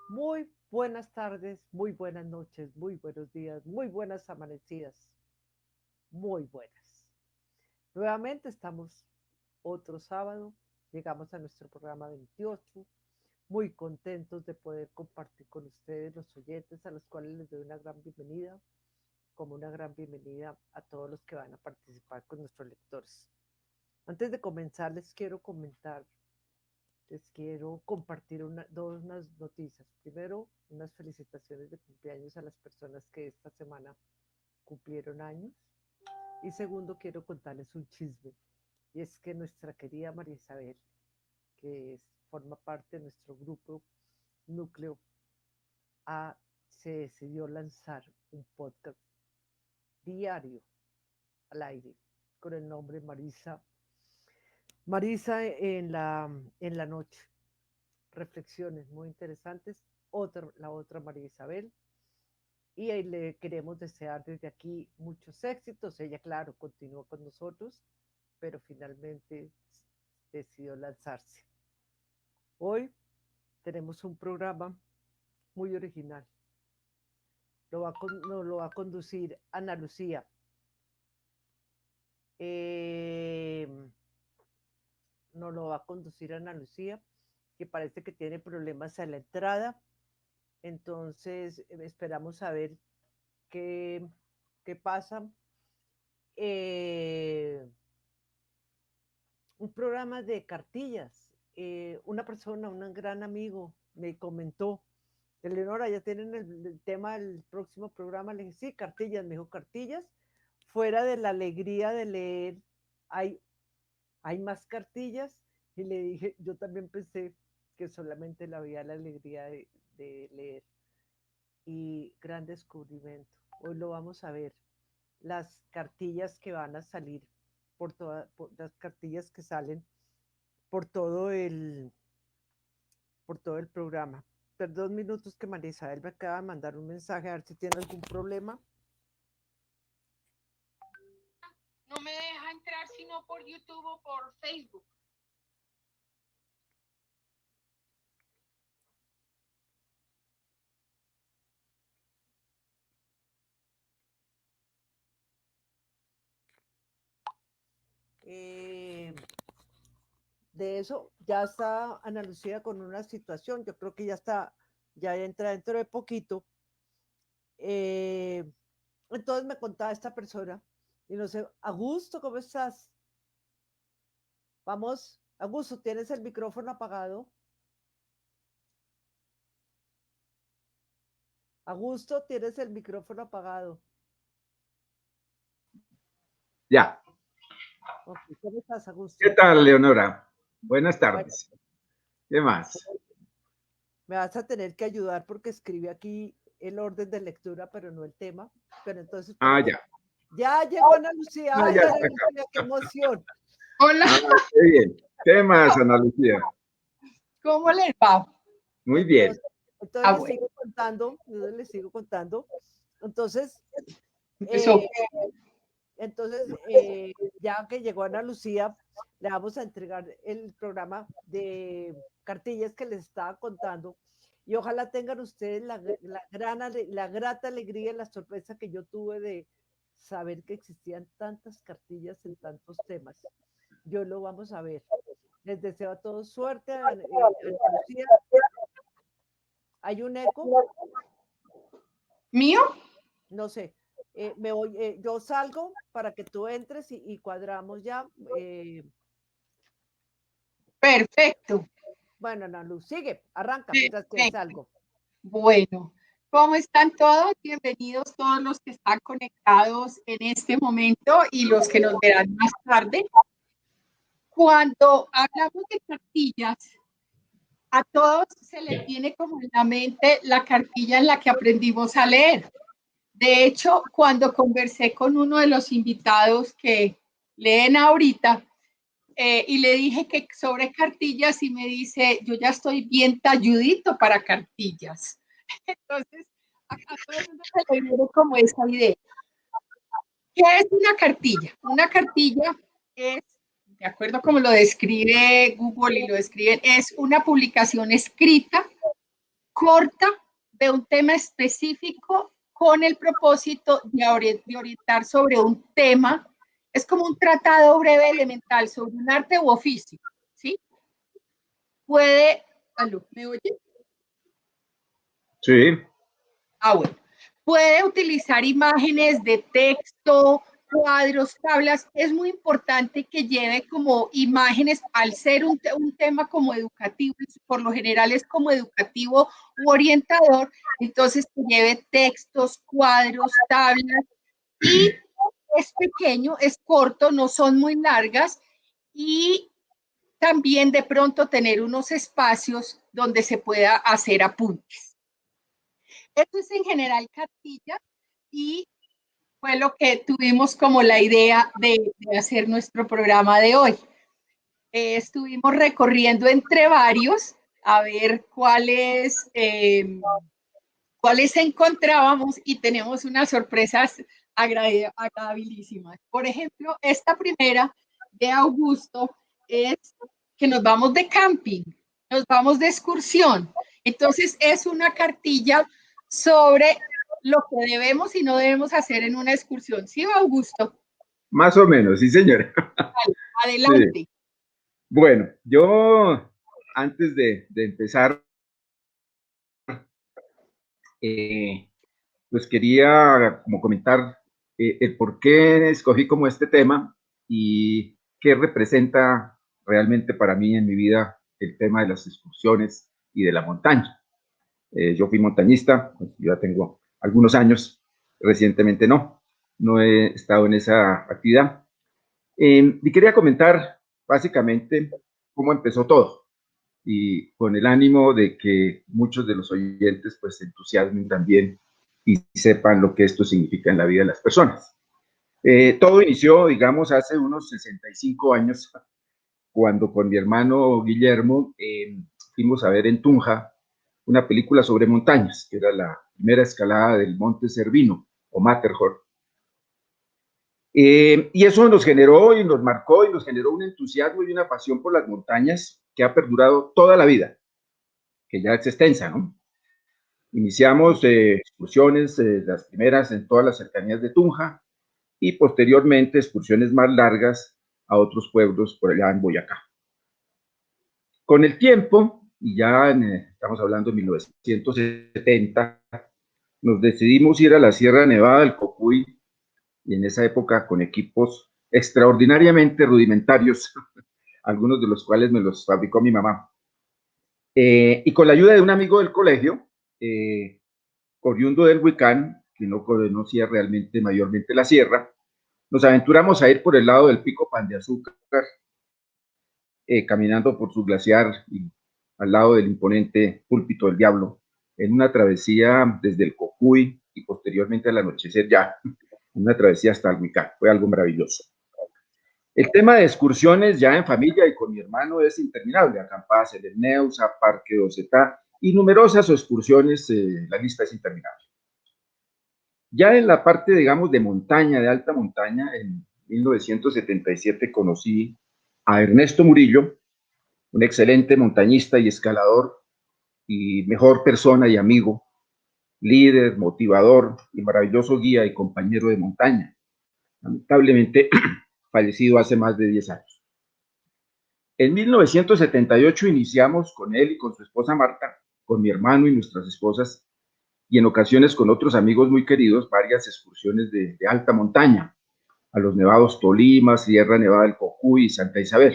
Muy buenas tardes, muy buenas noches, muy buenos días, muy buenas amanecidas, muy buenas. Nuevamente estamos otro sábado, llegamos a nuestro programa 28, muy contentos de poder compartir con ustedes los oyentes a los cuales les doy una gran bienvenida, como una gran bienvenida a todos los que van a participar con nuestros lectores. Antes de comenzar, les quiero compartir unas noticias. Primero, unas felicitaciones de cumpleaños a las personas que esta semana cumplieron años. Y segundo, quiero contarles un chisme. Y es que nuestra querida María Isabel, forma parte de nuestro grupo núcleo, se decidió lanzar un podcast diario al aire con el nombre Marisa en la noche. Reflexiones muy interesantes. La otra María Isabel. Y ahí le queremos desear desde aquí muchos éxitos. Ella, claro, continuó con nosotros, pero finalmente decidió lanzarse. Hoy tenemos un programa muy original. Nos lo va a conducir Ana Lucía. Eh, Nos lo va a conducir Ana Lucía, que parece que tiene problemas a la entrada. Entonces, esperamos a ver qué, qué pasa. Eh, un programa de cartillas. Una persona, un gran amigo, me comentó, Eleonora, ya tienen el tema del próximo programa. Le dije, sí, cartillas. Me dijo, cartillas. Fuera de la alegría de leer, hay, hay más cartillas. Y le dije, yo también pensé que solamente la había la alegría de leer. Y gran descubrimiento. Hoy lo vamos a ver. Las cartillas que van a salir por las cartillas que salen por todo por todo el programa. Perdón, minutos que María Isabel me acaba de mandar un mensaje a ver si tiene algún problema. No me deja entrar sino por YouTube o por Facebook. De eso ya está Ana Lucía con una situación, yo creo que ya está, ya entra dentro de poquito. Eh, entonces me contaba esta persona, y no sé, Augusto, ¿cómo estás? Vamos, Augusto, ¿tienes el micrófono apagado? Augusto, ¿tienes el micrófono apagado? Ya. Okay, ¿cómo estás, Augusto? ¿Qué tal, Leonora? Buenas Bueno, tardes. ¿Qué más? me vas a tener que ayudar porque escribí aquí el orden de lectura, pero no el tema. Pero entonces, espérame. Ya. Ya llegó Ana Lucía. Ay, Ya Ana está Lucía, qué emoción. Hola. Qué bien. ¿Qué más, Ana Lucía? ¿Cómo les va? Muy bien. Entonces les Bueno. sigo contando. Entonces, Empezó. Ya que llegó Ana Lucía, le vamos a entregar el programa de cartillas que les estaba contando. Y ojalá tengan ustedes la grata alegría y la sorpresa que yo tuve de saber que existían tantas cartillas en tantos temas. Yo lo vamos a ver. Les deseo a todos suerte. Ana Lucía, ¿hay un eco? ¿Mío? No sé. Yo salgo para que tú entres y cuadramos ya. Perfecto. Bueno, Ana Luz, sigue, arranca mientras que Perfecto. salgo. Bueno, ¿cómo están todos? Bienvenidos todos los que están conectados en este momento y los que nos verán más tarde. Cuando hablamos de cartillas, a todos se les viene como en la mente la cartilla en la que aprendimos a leer. De hecho, cuando conversé con uno de los invitados que leen ahorita y le dije que sobre cartillas y me dice, yo ya estoy bien talludito para cartillas. Entonces, a todo el mundo se le viene como esa idea. ¿Qué es una cartilla? Una cartilla es de acuerdo como lo describe Google y lo describen, es una publicación escrita, corta, de un tema específico con el propósito de orientar sobre un tema. Es como un tratado breve elemental sobre un arte u oficio, ¿sí? Puede, ¿aló? ¿Me oye? Sí. Bueno. Puede utilizar imágenes de texto, cuadros, tablas. Es muy importante que lleve como imágenes, al ser un tema como educativo, por lo general es como educativo u orientador, entonces que lleve textos, cuadros, tablas, y es pequeño, es corto, no son muy largas, y también de pronto tener unos espacios donde se pueda hacer apuntes. Esto es en general cartilla y fue lo que tuvimos como la idea de hacer nuestro programa de hoy. Estuvimos recorriendo entre varios a ver cuáles encontrábamos y tenemos unas sorpresas agradabilísimas. Por ejemplo, esta primera de Augusto es que nos vamos de camping, nos vamos de excursión. Entonces es una cartilla sobre lo que debemos y no debemos hacer en una excursión. ¿Sí, Augusto? Más o menos, sí, señora. Adelante. Sí. Bueno, yo antes de empezar, pues quería como comentar el por qué escogí como este tema y qué representa realmente para mí en mi vida el tema de las excursiones y de la montaña. Yo fui montañista, pues ya tengo algunos años, recientemente no he estado en esa actividad. Y quería comentar básicamente cómo empezó todo y con el ánimo de que muchos de los oyentes pues se entusiasmen también y sepan lo que esto significa en la vida de las personas. Todo inició, digamos, hace unos 65 años, cuando con mi hermano Guillermo fuimos a ver en Tunja una película sobre montañas, que era la primera escalada del Monte Cervino o Matterhorn. Y eso nos generó y nos marcó y nos generó un entusiasmo y una pasión por las montañas que ha perdurado toda la vida, que ya es extensa, ¿no? Iniciamos excursiones, las primeras en todas las cercanías de Tunja, y posteriormente excursiones más largas a otros pueblos por allá en Boyacá. Con el tiempo, y ya estamos hablando de 1970, nos decidimos ir a la Sierra Nevada del Cocuy, y en esa época con equipos extraordinariamente rudimentarios, algunos de los cuales me los fabricó mi mamá. Y con la ayuda de un amigo del colegio, oriundo del Huicán, que no conocía realmente mayormente la sierra, nos aventuramos a ir por el lado del Pico Pan de Azúcar, caminando por su glaciar y al lado del imponente Púlpito del Diablo, en una travesía desde el Cocuy y posteriormente al anochecer ya, una travesía hasta el Huicán. Fue algo maravilloso. El tema de excursiones ya en familia y con mi hermano es interminable. Acampadas en el Neusa, Parque Dosetá y numerosas excursiones, la lista es interminable. Ya en la parte, digamos, de montaña, de alta montaña, en 1977 conocí a Ernesto Murillo, un excelente montañista y escalador y mejor persona y amigo, líder, motivador y maravilloso guía y compañero de montaña. Lamentablemente fallecido hace más de 10 años. En 1978 iniciamos con él y con su esposa Marta, con mi hermano y nuestras esposas, y en ocasiones con otros amigos muy queridos, varias excursiones de alta montaña, a los nevados Tolima, Sierra Nevada del Cocuy y Santa Isabel.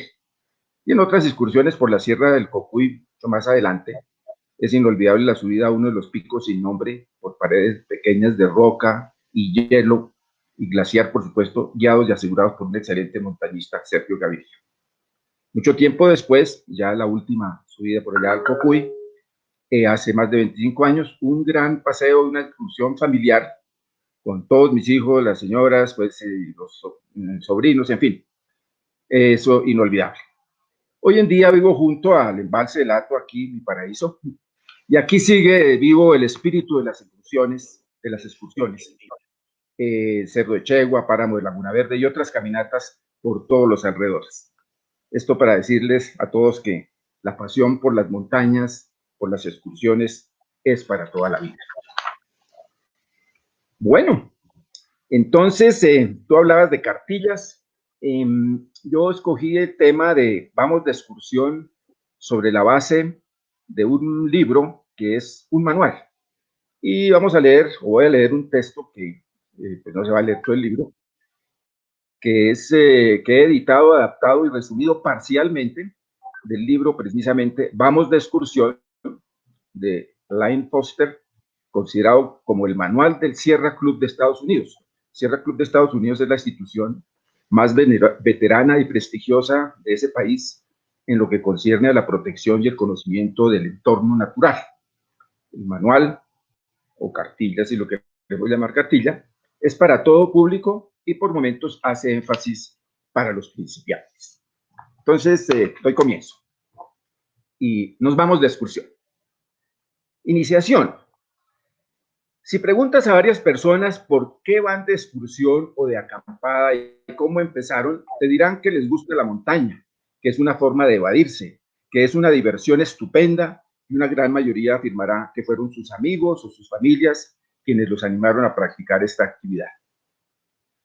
Y en otras excursiones por la Sierra del Cocuy, mucho más adelante, es inolvidable la subida a uno de los picos sin nombre, por paredes pequeñas de roca y hielo, y glaciar, por supuesto, guiados y asegurados por un excelente montañista, Sergio Gaviria. Mucho tiempo después, ya la última subida por allá al Cocuy, hace más de 25 años, un gran paseo, una excursión familiar con todos mis hijos, las señoras, pues los sobrinos, en fin, eso inolvidable. Hoy en día vivo junto al embalse del Hato, aquí mi paraíso, y aquí sigue vivo el espíritu de las excursiones, Cerro de Chegua, Páramo de Laguna Verde y otras caminatas por todos los alrededores. Esto para decirles a todos que la pasión por las montañas, por las excursiones, es para toda la vida. Bueno, entonces tú hablabas de cartillas. Yo escogí el tema de vamos de excursión sobre la base de un libro que es un manual. Y vamos a leer, o voy a leer un texto que pues no se va a leer todo el libro, que he editado, adaptado y resumido parcialmente del libro precisamente Vamos de excursión, de Lynn Foster, considerado como el manual del Sierra Club de Estados Unidos. Sierra Club de Estados Unidos es la institución más veterana y prestigiosa de ese país en lo que concierne a la protección y el conocimiento del entorno natural. El manual, o cartilla, si lo queremos llamar cartilla, es para todo público y por momentos hace énfasis para los principiantes. Entonces, doy comienzo. Y nos vamos de excursión. Iniciación. Si preguntas a varias personas por qué van de excursión o de acampada y cómo empezaron, te dirán que les gusta la montaña, que es una forma de evadirse, que es una diversión estupenda, y una gran mayoría afirmará que fueron sus amigos o sus familias quienes los animaron a practicar esta actividad.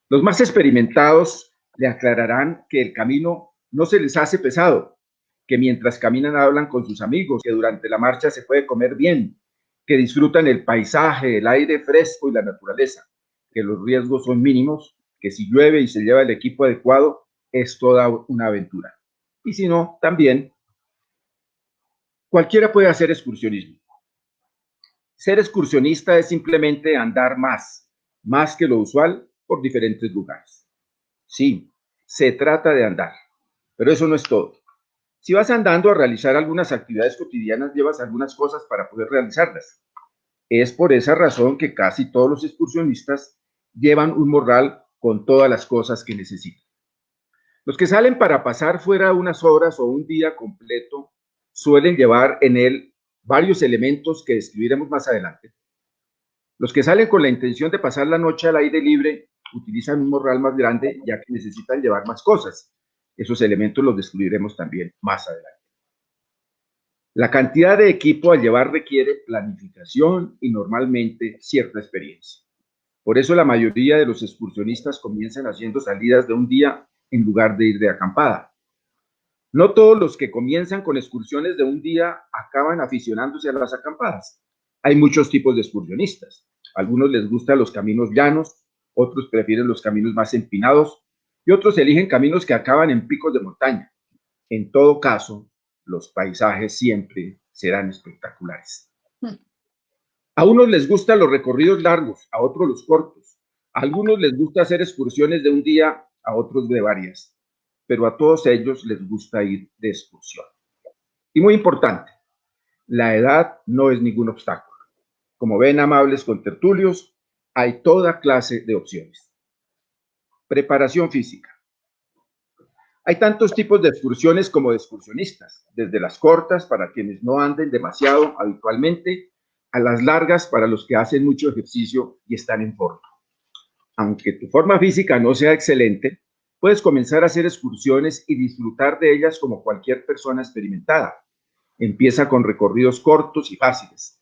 Los más experimentados le aclararán que el camino no se les hace pesado, que mientras caminan hablan con sus amigos, que durante la marcha se puede comer bien, que disfrutan el paisaje, el aire fresco y la naturaleza, que los riesgos son mínimos, que si llueve y se lleva el equipo adecuado, es toda una aventura. Y si no, también cualquiera puede hacer excursionismo. Ser excursionista es simplemente andar más que lo usual por diferentes lugares. Sí, se trata de andar, pero eso no es todo. Si vas andando a realizar algunas actividades cotidianas, llevas algunas cosas para poder realizarlas. Es por esa razón que casi todos los excursionistas llevan un morral con todas las cosas que necesitan. Los que salen para pasar fuera unas horas o un día completo suelen llevar en él varios elementos que describiremos más adelante. Los que salen con la intención de pasar la noche al aire libre utilizan un morral más grande, ya que necesitan llevar más cosas. Esos elementos los describiremos también más adelante. La cantidad de equipo a llevar requiere planificación y normalmente cierta experiencia. Por eso la mayoría de los excursionistas comienzan haciendo salidas de un día en lugar de ir de acampada. No todos los que comienzan con excursiones de un día acaban aficionándose a las acampadas. Hay muchos tipos de excursionistas. A algunos les gustan los caminos llanos, otros prefieren los caminos más empinados y otros eligen caminos que acaban en picos de montaña. En todo caso, los paisajes siempre serán espectaculares. A unos les gustan los recorridos largos, a otros los cortos. A algunos les gusta hacer excursiones de un día, a otros de varias. Pero a todos ellos les gusta ir de excursión. Y muy importante, la edad no es ningún obstáculo. Como ven, amables contertulios, hay toda clase de opciones. Preparación física. Hay tantos tipos de excursiones como de excursionistas, desde las cortas para quienes no anden demasiado habitualmente, a las largas para los que hacen mucho ejercicio y están en forma. Aunque tu forma física no sea excelente, puedes comenzar a hacer excursiones y disfrutar de ellas como cualquier persona experimentada. Empieza con recorridos cortos y fáciles.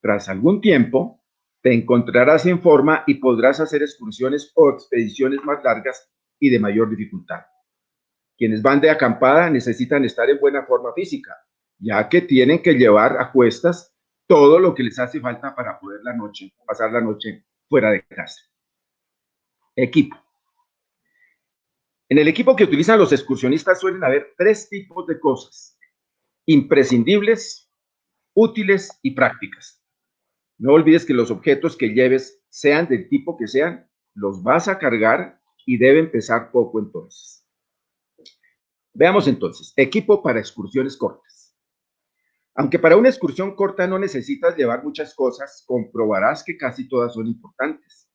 Tras algún tiempo, te encontrarás en forma y podrás hacer excursiones o expediciones más largas y de mayor dificultad. Quienes van de acampada necesitan estar en buena forma física, ya que tienen que llevar a cuestas todo lo que les hace falta para poder pasar la noche fuera de casa. Equipo. En el equipo que utilizan los excursionistas suelen haber 3 tipos de cosas: imprescindibles, útiles y prácticas. No olvides que los objetos que lleves, sean del tipo que sean, los vas a cargar y deben pesar poco entonces. Veamos entonces, equipo para excursiones cortas. Aunque para una excursión corta no necesitas llevar muchas cosas, comprobarás que casi todas son importantes.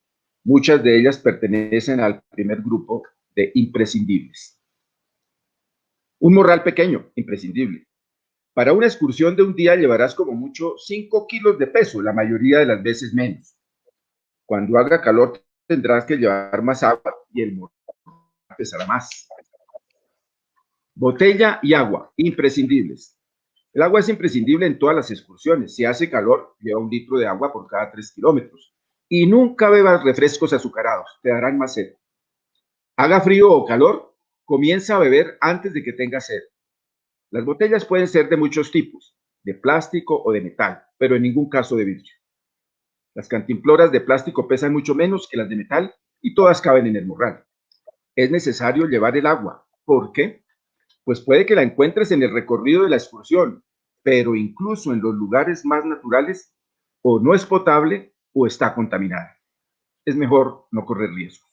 Muchas de ellas pertenecen al primer grupo de imprescindibles. Un morral pequeño, imprescindible. Para una excursión de un día llevarás como mucho 5 kilos de peso, la mayoría de las veces menos. Cuando haga calor tendrás que llevar más agua y el morral pesará más. Botella y agua, imprescindibles. El agua es imprescindible en todas las excursiones. Si hace calor, lleva 1 litro de agua por cada 3 kilómetros. Y nunca bebas refrescos azucarados, te darán más sed. Haga frío o calor, comienza a beber antes de que tenga sed. Las botellas pueden ser de muchos tipos, de plástico o de metal, pero en ningún caso de vidrio. Las cantimploras de plástico pesan mucho menos que las de metal y todas caben en el morral. Es necesario llevar el agua. ¿Por qué? Pues puede que la encuentres en el recorrido de la excursión, pero incluso en los lugares más naturales, o no es potable o está contaminada. Es mejor no correr riesgos.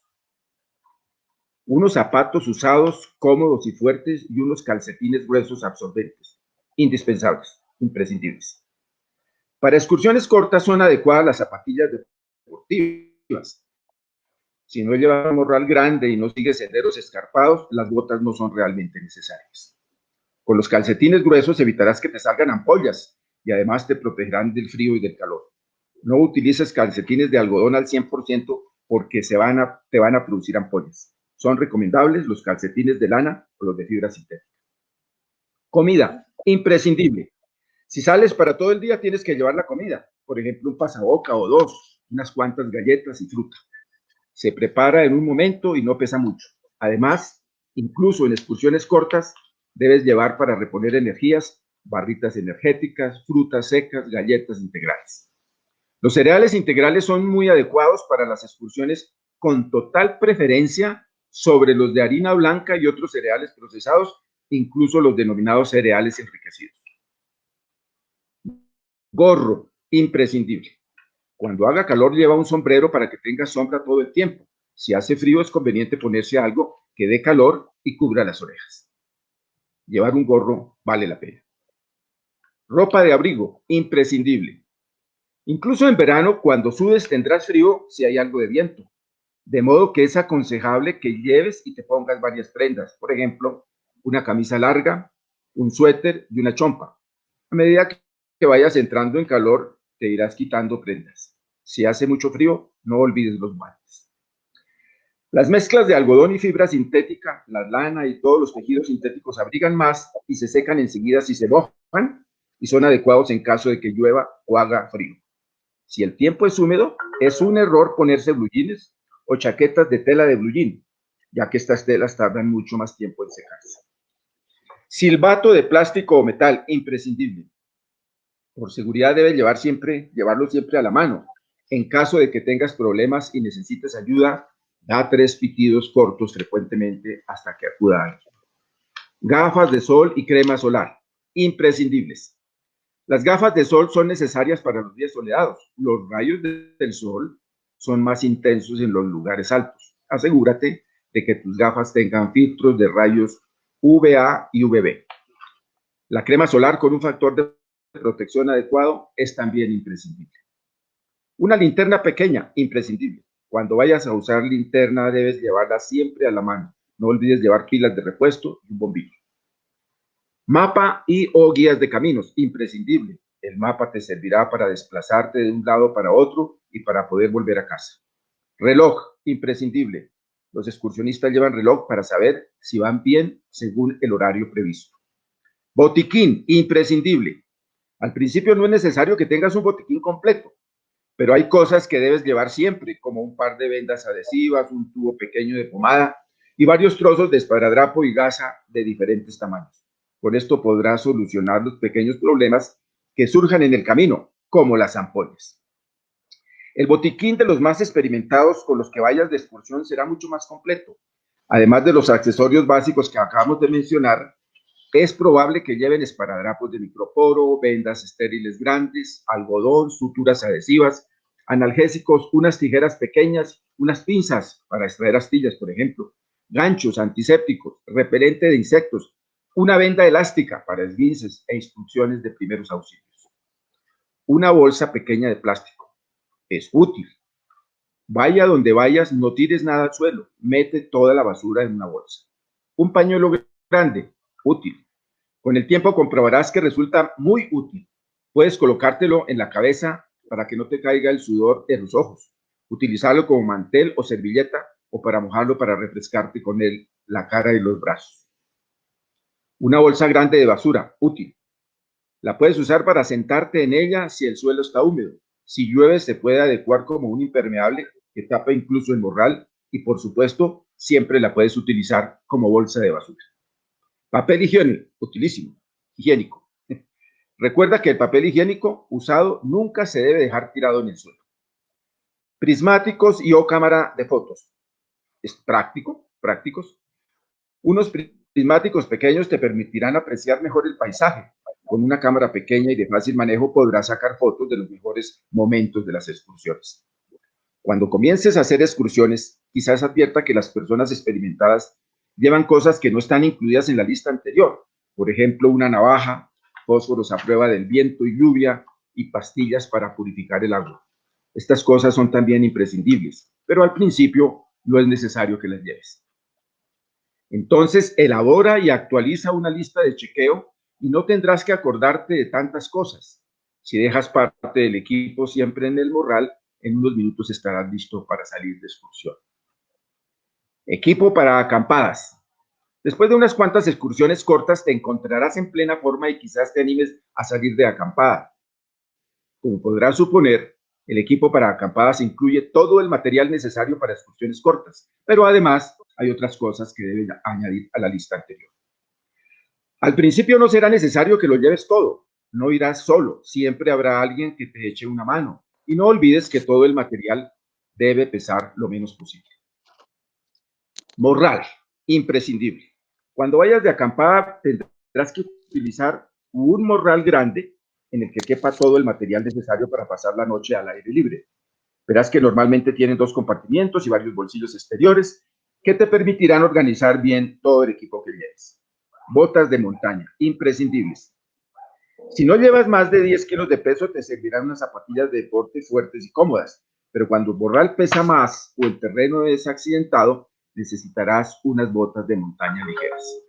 Unos zapatos usados, cómodos y fuertes, y unos calcetines gruesos absorbentes. Indispensables, imprescindibles. Para excursiones cortas son adecuadas las zapatillas deportivas. Si no llevas un morral grande y no sigues senderos escarpados, las botas no son realmente necesarias. Con los calcetines gruesos evitarás que te salgan ampollas y además te protegerán del frío y del calor. No utilices calcetines de algodón al 100% porque te van a producir ampollas. Son recomendables los calcetines de lana o los de fibra sintética. Comida, imprescindible. Si sales para todo el día, tienes que llevar la comida. Por ejemplo, un pasaboca o 2, unas cuantas galletas y fruta. Se prepara en un momento y no pesa mucho. Además, incluso en excursiones cortas, debes llevar para reponer energías, barritas energéticas, frutas secas, galletas integrales. Los cereales integrales son muy adecuados para las excursiones con total preferencia sobre los de harina blanca y otros cereales procesados, incluso los denominados cereales enriquecidos. Gorro, imprescindible. Cuando haga calor, lleva un sombrero para que tenga sombra todo el tiempo. Si hace frío, es conveniente ponerse algo que dé calor y cubra las orejas. Llevar un gorro vale la pena. Ropa de abrigo, imprescindible. Incluso en verano, cuando sudes, tendrás frío si hay algo de viento. De modo que es aconsejable que lleves y te pongas varias prendas. Por ejemplo, una camisa larga, un suéter y una chompa. A medida que vayas entrando en calor, te irás quitando prendas. Si hace mucho frío, no olvides los guantes. Las mezclas de algodón y fibra sintética, la lana y todos los tejidos sintéticos abrigan más y se secan enseguida si se mojan y son adecuados en caso de que llueva o haga frío. Si el tiempo es húmedo, es un error ponerse blue jeans o chaquetas de tela de blue jean, ya que estas telas tardan mucho más tiempo en secarse. Silbato de plástico o metal, imprescindible. Por seguridad debes llevarlo siempre a la mano. En caso de que tengas problemas y necesites ayuda, da 3 pitidos cortos frecuentemente hasta que acuda alguien. Gafas de sol y crema solar, imprescindibles. Las gafas de sol son necesarias para los días soleados. Los rayos del sol son más intensos en los lugares altos. Asegúrate de que tus gafas tengan filtros de rayos UVA y UVB. La crema solar con un factor de protección adecuado es también imprescindible. Una linterna pequeña, imprescindible. Cuando vayas a usar linterna debes llevarla siempre a la mano. No olvides llevar pilas de repuesto y un bombillo. Mapa y o guías de caminos, imprescindible. El mapa te servirá para desplazarte de un lado para otro y para poder volver a casa. Reloj, imprescindible. Los excursionistas llevan reloj para saber si van bien según el horario previsto. Botiquín, imprescindible. Al principio no es necesario que tengas un botiquín completo, pero hay cosas que debes llevar siempre, como un par de vendas adhesivas, un tubo pequeño de pomada y varios trozos de esparadrapo y gasa de diferentes tamaños. Con esto podrás solucionar los pequeños problemas que surjan en el camino, como las ampollas. El botiquín de los más experimentados con los que vayas de excursión será mucho más completo. Además de los accesorios básicos que acabamos de mencionar, es probable que lleven esparadrapos de microporo, vendas estériles grandes, algodón, suturas adhesivas, analgésicos, unas tijeras pequeñas, unas pinzas para extraer astillas, por ejemplo, ganchos antisépticos, repelente de insectos, una venda elástica para esguinces e instrucciones de primeros auxilios. Una bolsa pequeña de plástico. Es útil. Vaya donde vayas, no tires nada al suelo. Mete toda la basura en una bolsa. Un pañuelo grande. Útil. Con el tiempo comprobarás que resulta muy útil. Puedes colocártelo en la cabeza para que no te caiga el sudor en los ojos. Utilizarlo como mantel o servilleta o para mojarlo para refrescarte con él la cara y los brazos. Una bolsa grande de basura, útil. La puedes usar para sentarte en ella si el suelo está húmedo. Si llueve, se puede adecuar como un impermeable que tapa incluso el morral y, por supuesto, siempre la puedes utilizar como bolsa de basura. Papel higiénico, utilísimo, higiénico. Recuerda que el papel higiénico usado nunca se debe dejar tirado en el suelo. Prismáticos y o cámara de fotos. Es prácticos. Unos prismáticos pequeños te permitirán apreciar mejor el paisaje. Con una cámara pequeña y de fácil manejo podrás sacar fotos de los mejores momentos de las excursiones. Cuando comiences a hacer excursiones, quizás advierta que las personas experimentadas llevan cosas que no están incluidas en la lista anterior. Por ejemplo, una navaja, fósforos a prueba del viento y lluvia y pastillas para purificar el agua. Estas cosas son también imprescindibles, pero al principio no es necesario que las lleves. Entonces, elabora y actualiza una lista de chequeo y no tendrás que acordarte de tantas cosas. Si dejas parte del equipo siempre en el morral, en unos minutos estarás listo para salir de excursión. Equipo para acampadas. Después de unas cuantas excursiones cortas, te encontrarás en plena forma y quizás te animes a salir de acampada. Como podrás suponer, el equipo para acampadas incluye todo el material necesario para excursiones cortas, pero además hay otras cosas que debes añadir a la lista anterior. Al principio no será necesario que lo lleves todo, no irás solo, siempre habrá alguien que te eche una mano. Y no olvides que todo el material debe pesar lo menos posible. Morral, imprescindible. Cuando vayas de acampada tendrás que utilizar un morral grande en el que quepa todo el material necesario para pasar la noche al aire libre. Verás que normalmente tienen 2 compartimientos y varios bolsillos exteriores que te permitirán organizar bien todo el equipo que lleves. Botas de montaña, imprescindibles. Si no llevas más de 10 kilos de peso, te servirán unas zapatillas de deporte fuertes y cómodas, pero cuando el morral pesa más o el terreno es accidentado, necesitarás unas botas de montaña ligeras.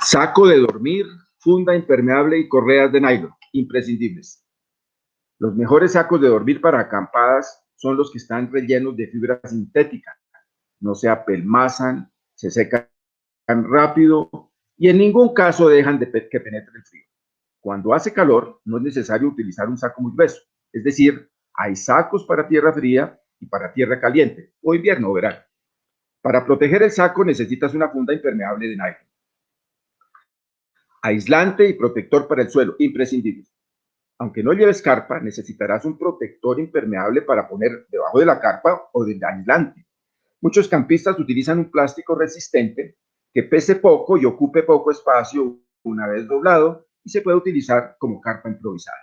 Saco de dormir, funda impermeable y correas de nylon, imprescindibles. Los mejores sacos de dormir para acampadas son los que están rellenos de fibra sintética. No se apelmazan, se secan rápido y en ningún caso dejan que penetre el frío. Cuando hace calor, no es necesario utilizar un saco muy grueso. Es decir, hay sacos para tierra fría y para tierra caliente, o invierno o verano. Para proteger el saco necesitas una funda impermeable de nylon. Aislante y protector para el suelo, imprescindible. Aunque no lleves carpa, necesitarás un protector impermeable para poner debajo de la carpa o del aislante. Muchos campistas utilizan un plástico resistente que pese poco y ocupe poco espacio una vez doblado y se puede utilizar como carpa improvisada.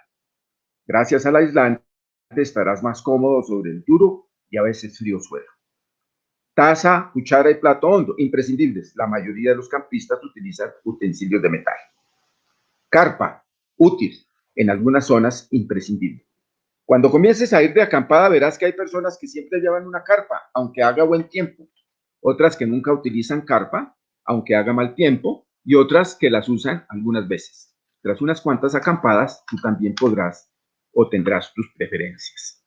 Gracias al aislante estarás más cómodo sobre el duro y a veces frío suelo. Taza, cuchara y plato hondo, imprescindibles. La mayoría de los campistas utilizan utensilios de metal. Carpa, útil. En algunas zonas, imprescindible. Cuando comiences a ir de acampada, verás que hay personas que siempre llevan una carpa, aunque haga buen tiempo. Otras que nunca utilizan carpa, aunque haga mal tiempo, y otras que las usan algunas veces. Tras unas cuantas acampadas, tú también podrás o tendrás tus preferencias.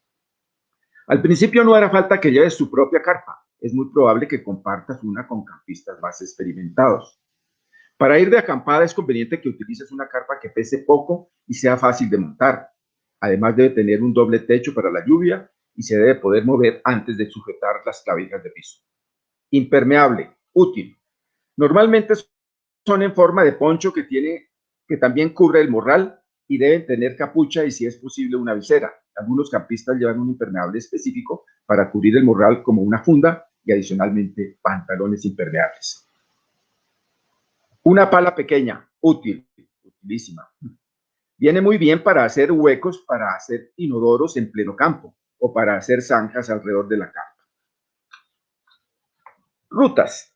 Al principio no hará falta que lleves tu propia carpa. Es muy probable que compartas una con campistas más experimentados. Para ir de acampada es conveniente que utilices una carpa que pese poco y sea fácil de montar. Además debe tener un doble techo para la lluvia y se debe poder mover antes de sujetar las clavijas de piso. Impermeable, útil. Normalmente son en forma de poncho que también cubre el morral y deben tener capucha y si es posible una visera. Algunos campistas llevan un impermeable específico para cubrir el morral como una funda y adicionalmente pantalones impermeables. Una pala pequeña, útil, utilísima. Viene muy bien para hacer huecos, para hacer inodoros en pleno campo o para hacer zanjas alrededor de la carpa. Rutas.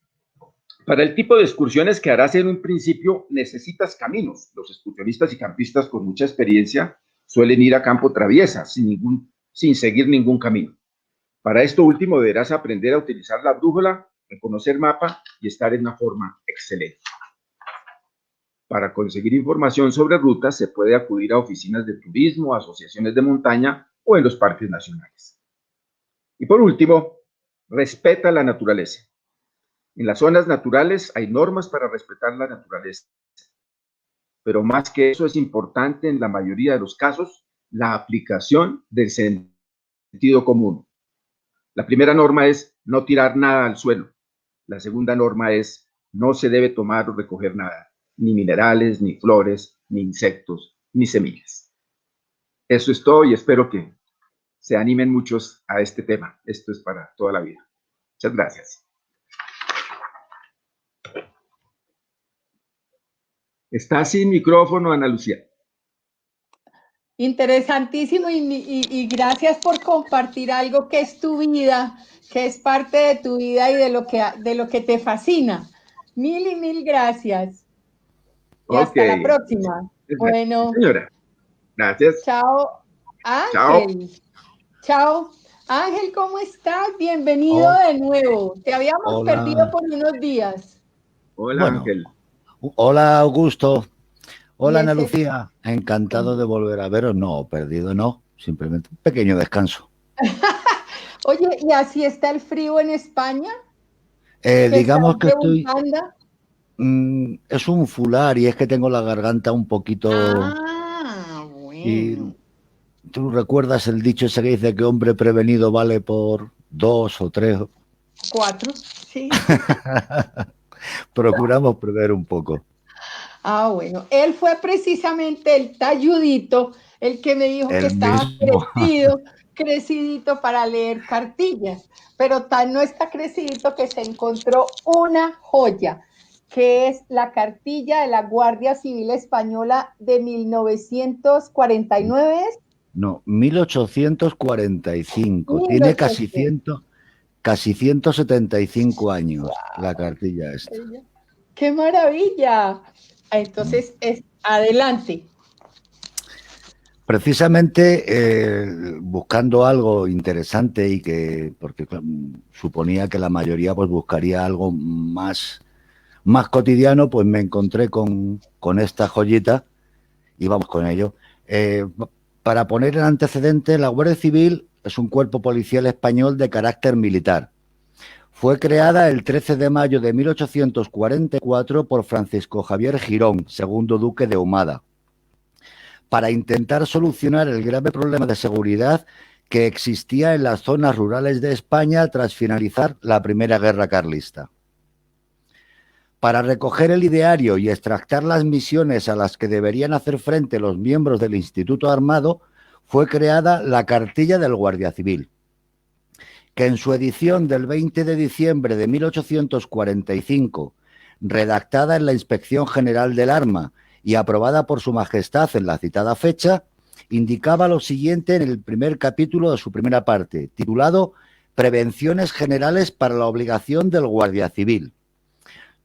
Para el tipo de excursiones que harás en un principio necesitas caminos. Los excursionistas y campistas con mucha experiencia suelen ir a campo traviesa sin seguir ningún camino. Para esto último deberás aprender a utilizar la brújula, reconocer mapa y estar en una forma excelente. Para conseguir información sobre rutas se puede acudir a oficinas de turismo, asociaciones de montaña o en los parques nacionales. Y por último, respeta la naturaleza. En las zonas naturales hay normas para respetar la naturaleza. pero más que eso es importante en la mayoría de los casos la aplicación del sentido común. La primera norma es no tirar nada al suelo. La segunda norma es no se debe tomar o recoger nada, ni minerales, ni flores, ni insectos, ni semillas. Eso es todo y espero que se animen muchos a este tema. Esto es para toda la vida. Muchas gracias. Está sin micrófono, Ana Lucía. Interesantísimo y gracias por compartir algo que es tu vida, que es parte de tu vida y de lo que te fascina. Mil y mil gracias. Y hasta la próxima. Bueno. Señora, gracias. Chao, Ángel. Chao. Ángel, ¿cómo estás? Bienvenido de nuevo. Te habíamos perdido por unos días. Hola, Ángel. Hola, Augusto. Hola, Ana Lucía. Encantado de volver a veros. No, perdido no. Simplemente un pequeño descanso. Oye, ¿y así está el frío en España? Digamos que estoy... es un fular y es que tengo la garganta un poquito... Bueno. Y tú recuerdas el dicho ese que dice que hombre prevenido vale por 2 o 3... 4, sí. Procuramos prever un poco. Bueno. Él fue precisamente el talludito, el que me dijo que estaba crecidito para leer cartillas, pero tal no está crecidito que se encontró una joya, que es la cartilla de la Guardia Civil Española de 1949. No, 1845. Tiene casi 175 años. Wow. La cartilla esta. ¡Qué maravilla! Entonces, adelante. Precisamente buscando algo interesante y que, porque suponía que la mayoría pues buscaría algo más cotidiano, pues me encontré con esta joyita y vamos con ello. Para poner el antecedente, la Guardia Civil es un cuerpo policial español de carácter militar. Fue creada el 13 de mayo de 1844 por Francisco Javier Girón, segundo duque de Ahumada, para intentar solucionar el grave problema de seguridad que existía en las zonas rurales de España tras finalizar la Primera Guerra Carlista. Para recoger el ideario y extractar las misiones a las que deberían hacer frente los miembros del Instituto Armado, fue creada la Cartilla del Guardia Civil, que en su edición del 20 de diciembre de 1845, redactada en la Inspección General del Arma y aprobada por Su Majestad en la citada fecha, indicaba lo siguiente en el primer capítulo de su primera parte, titulado Prevenciones Generales para la Obligación del Guardia Civil.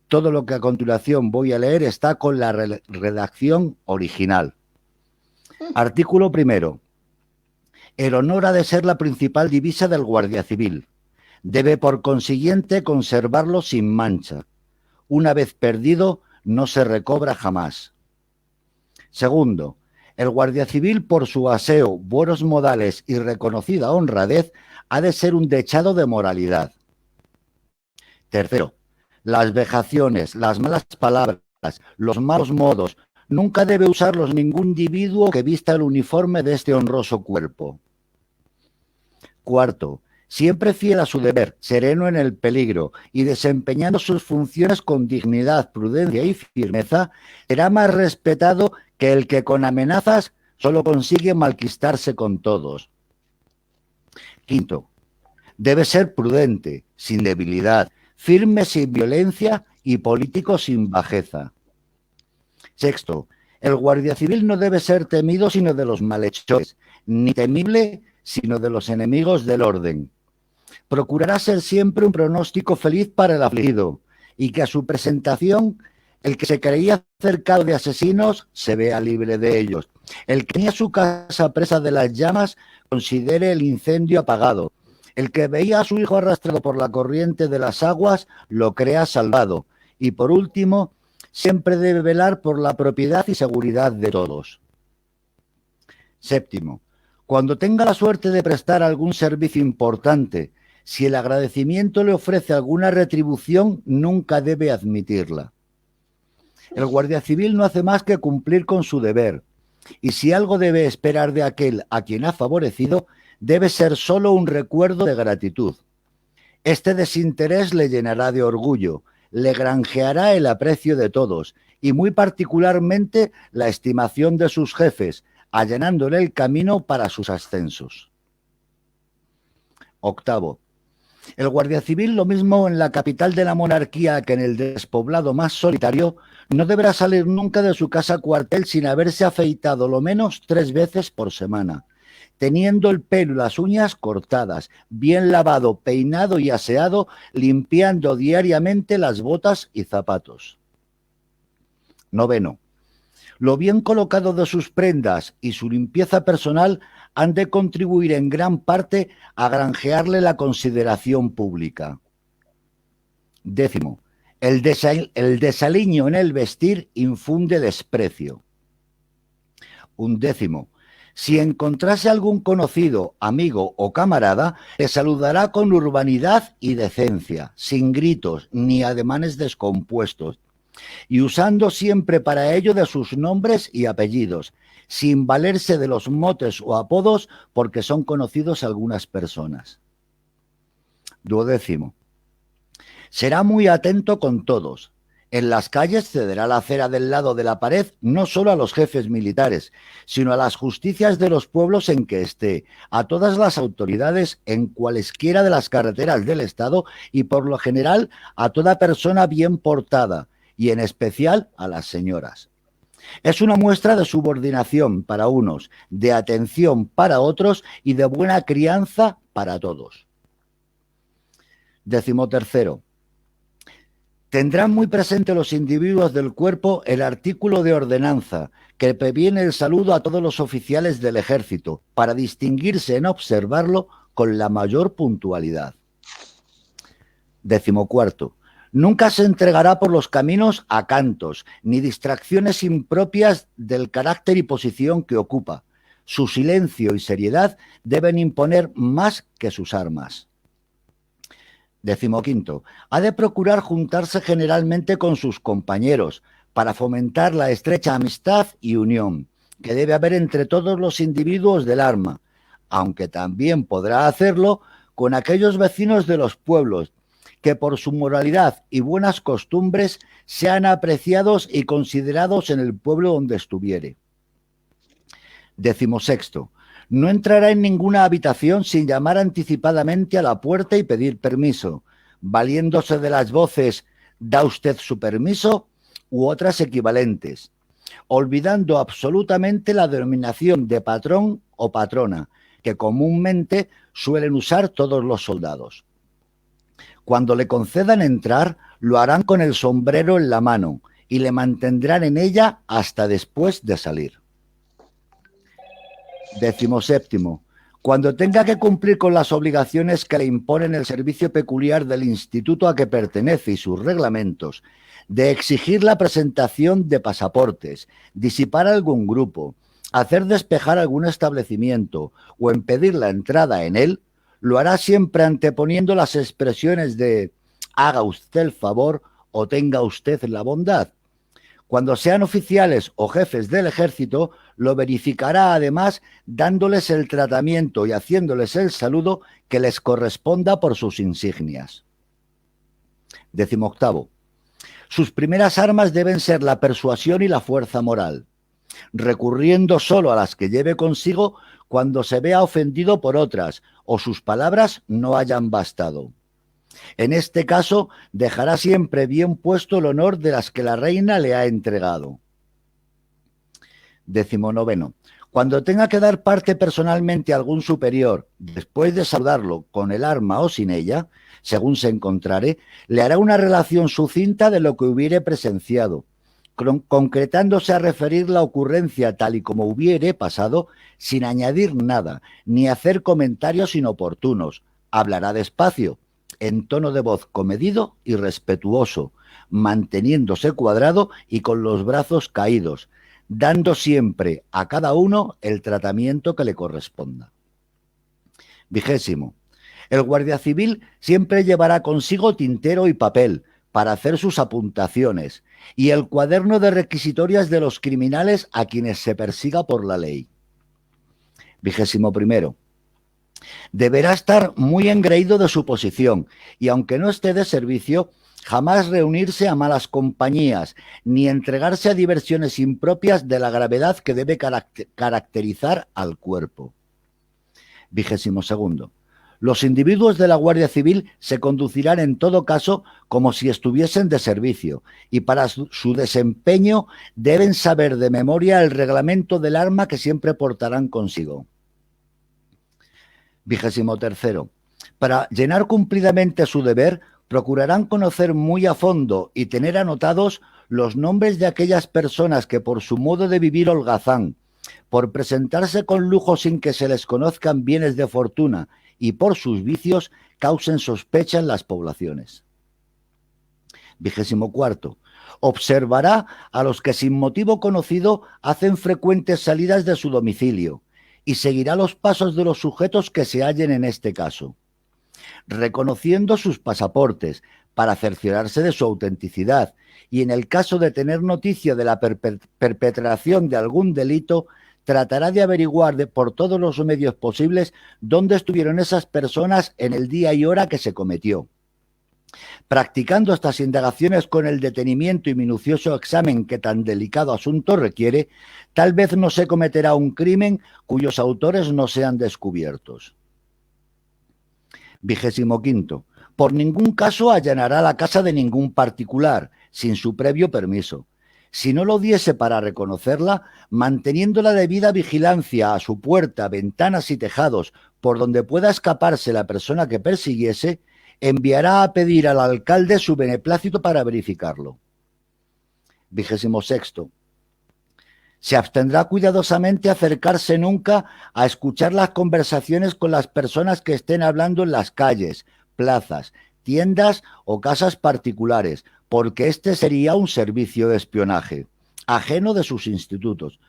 Todo lo que a continuación voy a leer está con la redacción original. Artículo primero. El honor ha de ser la principal divisa del Guardia Civil. Debe, por consiguiente, conservarlo sin mancha. Una vez perdido, no se recobra jamás. Segundo, el Guardia Civil, por su aseo, buenos modales y reconocida honradez, ha de ser un dechado de moralidad. Tercero, las vejaciones, las malas palabras, los malos modos, nunca debe usarlos ningún individuo que vista el uniforme de este honroso cuerpo. Cuarto, siempre fiel a su deber, sereno en el peligro y desempeñando sus funciones con dignidad, prudencia y firmeza, será más respetado que el que con amenazas solo consigue malquistarse con todos. Quinto, debe ser prudente, sin debilidad, firme sin violencia y político sin bajeza. Sexto, el Guardia Civil no debe ser temido sino de los malhechores, ni temible sino de los enemigos del orden. Procurará ser siempre un pronóstico feliz para el afligido, y que a su presentación el que se creía cercado de asesinos se vea libre de ellos. El que tenía su casa presa de las llamas considere el incendio apagado. El que veía a su hijo arrastrado por la corriente de las aguas lo crea salvado. Y por último, siempre debe velar por la propiedad y seguridad de todos. Séptimo, cuando tenga la suerte de prestar algún servicio importante, si el agradecimiento le ofrece alguna retribución, nunca debe admitirla. El guardia civil no hace más que cumplir con su deber, y si algo debe esperar de aquel a quien ha favorecido, debe ser solo un recuerdo de gratitud. Este desinterés le llenará de orgullo, le granjeará el aprecio de todos y muy particularmente la estimación de sus jefes, allanándole el camino para sus ascensos. Octavo. El guardia civil, lo mismo en la capital de la monarquía que en el despoblado más solitario, no deberá salir nunca de su casa cuartel sin haberse afeitado lo menos 3 veces por semana, teniendo el pelo y las uñas cortadas, bien lavado, peinado y aseado, limpiando diariamente las botas y zapatos. Noveno. Lo bien colocado de sus prendas y su limpieza personal han de contribuir en gran parte a granjearle la consideración pública. Décimo. El desaliño en el vestir infunde desprecio. Undécimo. Si encontrase algún conocido, amigo o camarada, le saludará con urbanidad y decencia, sin gritos ni ademanes descompuestos, y usando siempre para ello de sus nombres y apellidos, sin valerse de los motes o apodos porque son conocidos algunas personas. Duodécimo. Será muy atento con todos. En las calles cederá la acera del lado de la pared no solo a los jefes militares, sino a las justicias de los pueblos en que esté, a todas las autoridades en cualesquiera de las carreteras del Estado y por lo general a toda persona bien portada, y en especial a las señoras. Es una muestra de subordinación para unos, de atención para otros y de buena crianza para todos. 13. Tendrán muy presente los individuos del cuerpo el artículo de ordenanza que previene el saludo a todos los oficiales del ejército para distinguirse en observarlo con la mayor puntualidad. 14. Nunca se entregará por los caminos a cantos, ni distracciones impropias del carácter y posición que ocupa. Su silencio y seriedad deben imponer más que sus armas. 15. Ha de procurar juntarse generalmente con sus compañeros para fomentar la estrecha amistad y unión que debe haber entre todos los individuos del arma, aunque también podrá hacerlo con aquellos vecinos de los pueblos que por su moralidad y buenas costumbres sean apreciados y considerados en el pueblo donde estuviere. 16. No entrará en ninguna habitación sin llamar anticipadamente a la puerta y pedir permiso, valiéndose de las voces «¿Da usted su permiso?» u otras equivalentes, olvidando absolutamente la denominación de patrón o patrona, que comúnmente suelen usar todos los soldados. Cuando le concedan entrar, lo harán con el sombrero en la mano y le mantendrán en ella hasta después de salir. 17. Cuando tenga que cumplir con las obligaciones que le imponen el servicio peculiar del instituto a que pertenece y sus reglamentos, de exigir la presentación de pasaportes, disipar algún grupo, hacer despejar algún establecimiento o impedir la entrada en él, lo hará siempre anteponiendo las expresiones de «haga usted el favor» o «tenga usted la bondad». Cuando sean oficiales o jefes del ejército, lo verificará además dándoles el tratamiento y haciéndoles el saludo que les corresponda por sus insignias. 18. Sus primeras armas deben ser la persuasión y la fuerza moral, recurriendo solo a las que lleve consigo cuando se vea ofendido por otras o sus palabras no hayan bastado. En este caso, dejará siempre bien puesto el honor de las que la reina le ha entregado. 19. Cuando tenga que dar parte personalmente a algún superior, después de saludarlo con el arma o sin ella, según se encontrare, le hará una relación sucinta de lo que hubiere presenciado, concretándose a referir la ocurrencia tal y como hubiere pasado, sin añadir nada, ni hacer comentarios inoportunos. Hablará despacio, en tono de voz comedido y respetuoso, manteniéndose cuadrado y con los brazos caídos, dando siempre a cada uno el tratamiento que le corresponda. 20. El guardia civil siempre llevará consigo tintero y papel, para hacer sus apuntaciones y el cuaderno de requisitorias de los criminales a quienes se persiga por la ley. 21. Deberá estar muy engreído de su posición y, aunque no esté de servicio, jamás reunirse a malas compañías ni entregarse a diversiones impropias de la gravedad que debe caracterizar al cuerpo. 22. Los individuos de la Guardia Civil se conducirán en todo caso como si estuviesen de servicio y para su desempeño deben saber de memoria el reglamento del arma que siempre portarán consigo. 23. Para llenar cumplidamente su deber, procurarán conocer muy a fondo y tener anotados los nombres de aquellas personas que por su modo de vivir holgazán, por presentarse con lujo sin que se les conozcan bienes de fortuna y por sus vicios, causen sospecha en las poblaciones. 24. Observará a los que sin motivo conocido hacen frecuentes salidas de su domicilio y seguirá los pasos de los sujetos que se hallen en este caso, reconociendo sus pasaportes para cerciorarse de su autenticidad y en el caso de tener noticia de la perpetración de algún delito, tratará de averiguar por todos los medios posibles dónde estuvieron esas personas en el día y hora que se cometió. Practicando estas indagaciones con el detenimiento y minucioso examen que tan delicado asunto requiere, tal vez no se cometerá un crimen cuyos autores no sean descubiertos. 25. Por ningún caso allanará la casa de ningún particular, sin su previo permiso. Si no lo diese para reconocerla, manteniendo la debida vigilancia a su puerta, ventanas y tejados por donde pueda escaparse la persona que persiguiese, enviará a pedir al alcalde su beneplácito para verificarlo. 26. Se abstendrá cuidadosamente a acercarse nunca a escuchar las conversaciones con las personas que estén hablando en las calles, plazas, tiendas o casas particulares, porque este sería un servicio de espionaje, ajeno de sus institutos,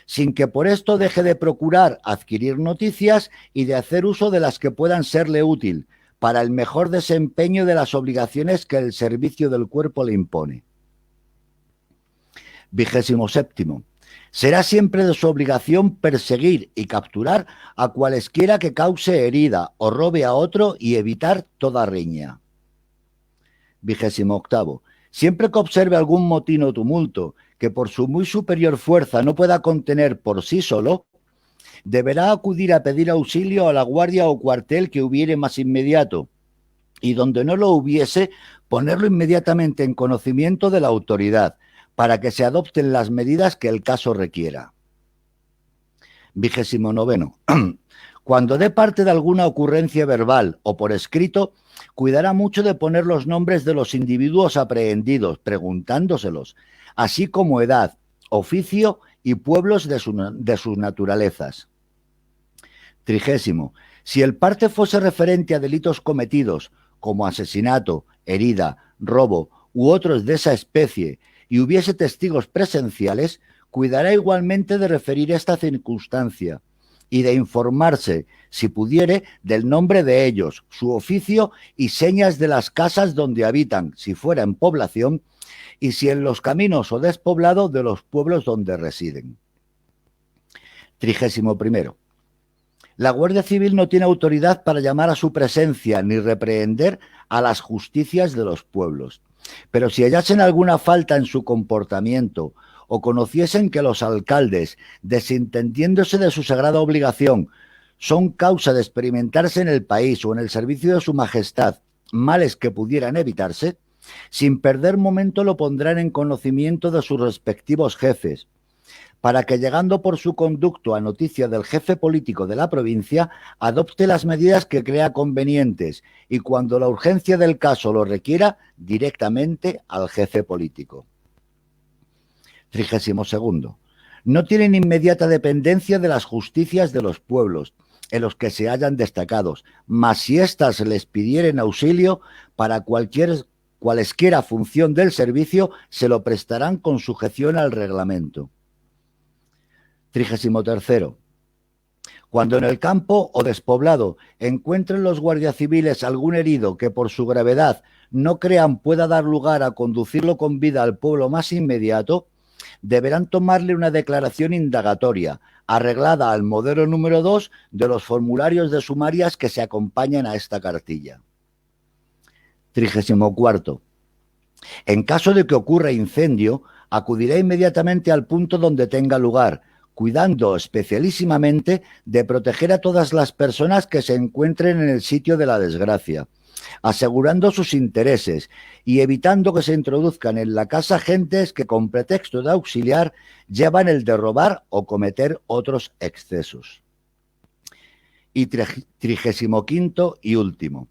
sin que por esto deje de procurar adquirir noticias y de hacer uso de las que puedan serle útil para el mejor desempeño de las obligaciones que el servicio del cuerpo le impone. 27. Será siempre de su obligación perseguir y capturar a cualesquiera que cause herida o robe a otro y evitar toda riña. 28. Siempre que observe algún motín o tumulto que por su muy superior fuerza no pueda contener por sí solo, deberá acudir a pedir auxilio a la guardia o cuartel que hubiere más inmediato y donde no lo hubiese, ponerlo inmediatamente en conocimiento de la autoridad para que se adopten las medidas que el caso requiera. 29. Cuando dé parte de alguna ocurrencia verbal o por escrito, cuidará mucho de poner los nombres de los individuos aprehendidos, preguntándoselos, así como edad, oficio y pueblos de sus naturalezas. 30. Si el parte fuese referente a delitos cometidos, como asesinato, herida, robo u otros de esa especie, y hubiese testigos presenciales, cuidará igualmente de referir esta circunstancia y de informarse, si pudiere, del nombre de ellos, su oficio y señas de las casas donde habitan, si fuera en población, y si en los caminos o despoblado de los pueblos donde residen. 31. La Guardia Civil no tiene autoridad para llamar a su presencia ni reprehender a las justicias de los pueblos. Pero si hallasen alguna falta en su comportamiento o conociesen que los alcaldes, desentendiéndose de su sagrada obligación, son causa de experimentarse en el país o en el servicio de su majestad males que pudieran evitarse, sin perder momento lo pondrán en conocimiento de sus respectivos jefes, para que llegando por su conducto a noticia del jefe político de la provincia, adopte las medidas que crea convenientes y cuando la urgencia del caso lo requiera, directamente al jefe político. 32. No tienen inmediata dependencia de las justicias de los pueblos en los que se hallan destacados, mas si éstas les pidieren auxilio para cualesquiera función del servicio, se lo prestarán con sujeción al reglamento. 33. Cuando en el campo o despoblado encuentren los guardias civiles algún herido que por su gravedad no crean pueda dar lugar a conducirlo con vida al pueblo más inmediato, deberán tomarle una declaración indagatoria, arreglada al modelo número 2 de los formularios de sumarias que se acompañan a esta cartilla. 34. En caso de que ocurra incendio, acudirá inmediatamente al punto donde tenga lugar, cuidando especialísimamente de proteger a todas las personas que se encuentren en el sitio de la desgracia, asegurando sus intereses y evitando que se introduzcan en la casa gentes que con pretexto de auxiliar llevan el de robar o cometer otros excesos. Y 35 y último.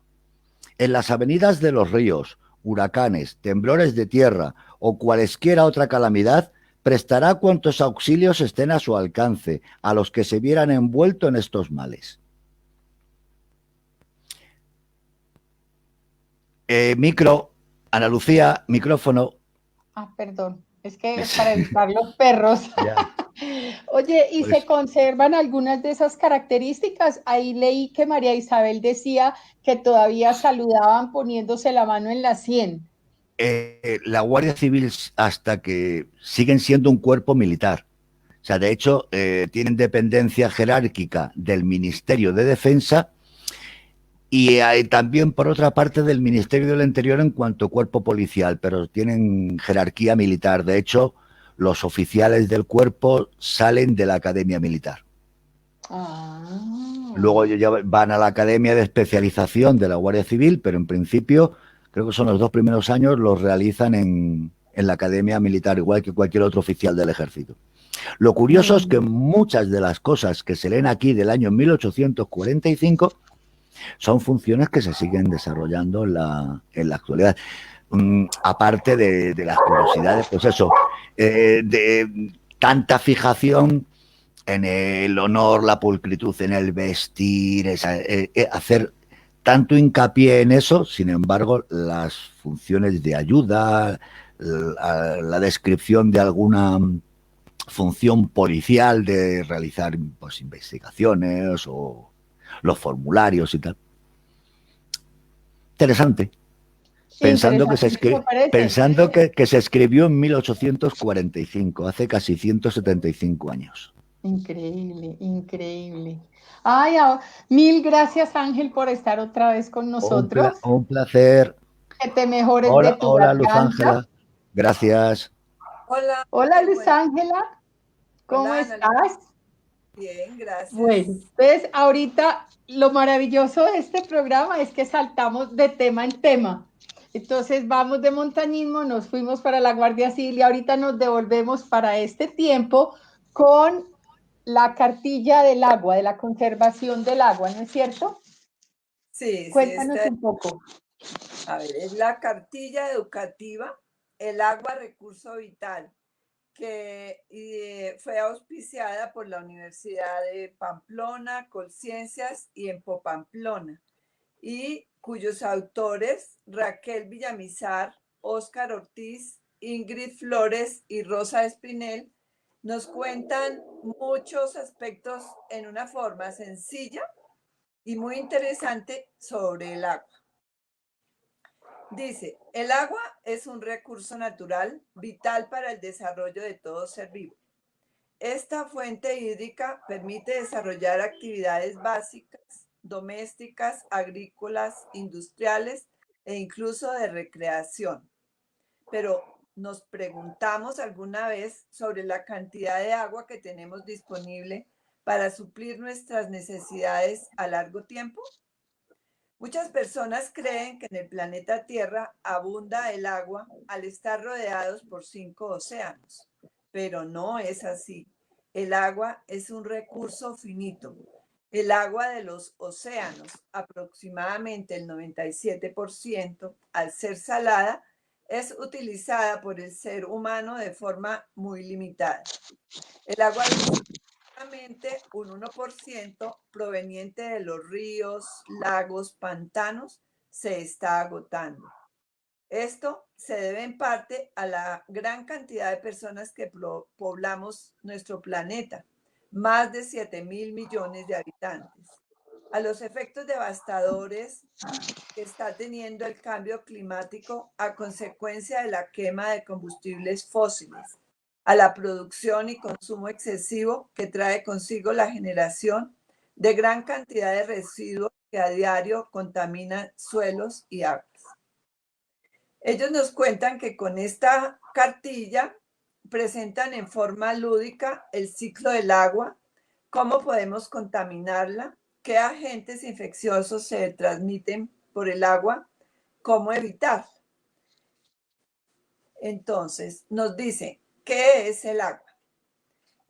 En las avenidas de los ríos, huracanes, temblores de tierra o cualesquiera otra calamidad, prestará cuantos auxilios estén a su alcance a los que se vieran envueltos en estos males. Ana Lucía, micrófono. Perdón, es que es para evitar los perros. Oye, ¿y se conservan algunas de esas características? Ahí leí que María Isabel decía que todavía saludaban poniéndose la mano en la sien. La Guardia Civil, hasta que siguen siendo un cuerpo militar. O sea, de hecho, tienen dependencia jerárquica del Ministerio de Defensa y también, por otra parte, del Ministerio del Interior en cuanto a cuerpo policial, pero tienen jerarquía militar. De hecho, los oficiales del cuerpo salen de la Academia Militar. Luego ya van a la Academia de Especialización de la Guardia Civil, pero en principio, creo que son los 2 primeros años, los realizan en la Academia Militar, igual que cualquier otro oficial del Ejército. Lo curioso es que muchas de las cosas que se leen aquí del año 1845 son funciones que se siguen desarrollando en la actualidad. Aparte de las curiosidades, pues eso, de tanta fijación en el honor, la pulcritud, en el vestir, hacer tanto hincapié en eso. Sin embargo, las funciones de ayuda, la descripción de alguna función policial de realizar pues, investigaciones o los formularios y tal. Interesante. Sí, pensando que se escribió en 1845, hace casi 175 años. Increíble, increíble. Ay, mil gracias, Ángel, por estar otra vez con nosotros. Un placer. Que te mejores hola, de tu hola, garganta. Luz Ángela. Gracias. Hola. Hola, Luz Ángela. ¿Cómo Hola, estás? Bien, gracias. Bueno, pues ahorita lo maravilloso de este programa es que saltamos de tema en tema. Entonces vamos de montañismo, nos fuimos para la Guardia Civil y ahorita nos devolvemos para este tiempo con la cartilla del agua, de la conservación del agua, ¿no es cierto? Sí, Cuéntanos un poco. A ver, es la cartilla educativa, el agua recurso vital, que fue auspiciada por la Universidad de Pamplona, Colciencias y Empo Pamplona, y cuyos autores, Raquel Villamizar, Óscar Ortiz, Ingrid Flores y Rosa Espinel, nos cuentan muchos aspectos en una forma sencilla y muy interesante sobre el agua. Dice, el agua es un recurso natural vital para el desarrollo de todo ser vivo. Esta fuente hídrica permite desarrollar actividades básicas, domésticas, agrícolas, industriales e incluso de recreación. Pero ¿nos preguntamos alguna vez sobre la cantidad de agua que tenemos disponible para suplir nuestras necesidades a largo tiempo? Muchas personas creen que en el planeta Tierra abunda el agua al estar rodeados por 5 océanos, pero no es así. El agua es un recurso finito. El agua de los océanos, aproximadamente el 97%, al ser salada, es utilizada por el ser humano de forma muy limitada. El agua un 1% proveniente de los ríos, lagos, pantanos, se está agotando. Esto se debe en parte a la gran cantidad de personas que poblamos nuestro planeta, más de 7.000 millones de habitantes. a los efectos devastadores que está teniendo el cambio climático a consecuencia de la quema de combustibles fósiles, a la producción y consumo excesivo que trae consigo la generación de gran cantidad de residuos que a diario contaminan suelos y aguas. Ellos nos cuentan que con esta cartilla presentan en forma lúdica el ciclo del agua, cómo podemos contaminarla, qué agentes infecciosos se transmiten por el agua, cómo evitar. Entonces, nos dice, ¿qué es el agua?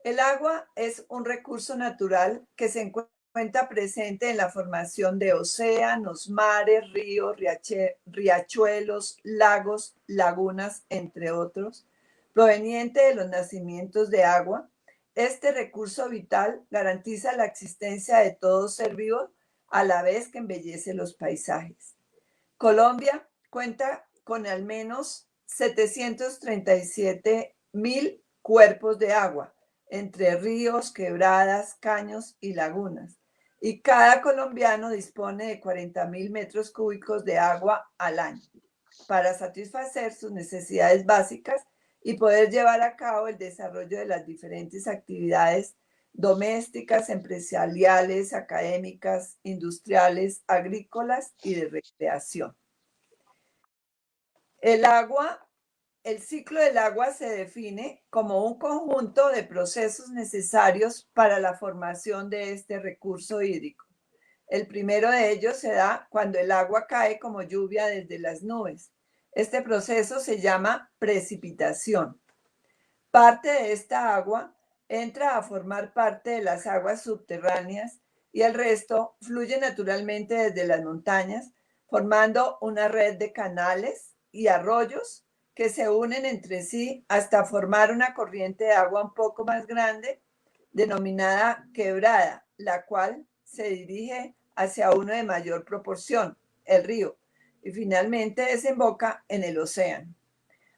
El agua es un recurso natural que se encuentra presente en la formación de océanos, mares, ríos, riachuelos, lagos, lagunas, entre otros, proveniente de los nacimientos de agua. Este recurso vital garantiza la existencia de todo ser vivo a la vez que embellece los paisajes. Colombia cuenta con al menos 737.000 cuerpos de agua, entre ríos, quebradas, caños y lagunas. Y cada colombiano dispone de 40.000 metros cúbicos de agua al año para satisfacer sus necesidades básicas y poder llevar a cabo el desarrollo de las diferentes actividades domésticas, empresariales, académicas, industriales, agrícolas y de recreación. El ciclo del agua se define como un conjunto de procesos necesarios para la formación de este recurso hídrico. El primero de ellos se da cuando el agua cae como lluvia desde las nubes. Este proceso se llama precipitación. Parte de esta agua entra a formar parte de las aguas subterráneas y el resto fluye naturalmente desde las montañas, formando una red de canales y arroyos que se unen entre sí hasta formar una corriente de agua un poco más grande, denominada quebrada, la cual se dirige hacia uno de mayor proporción, el río, y finalmente desemboca en el océano.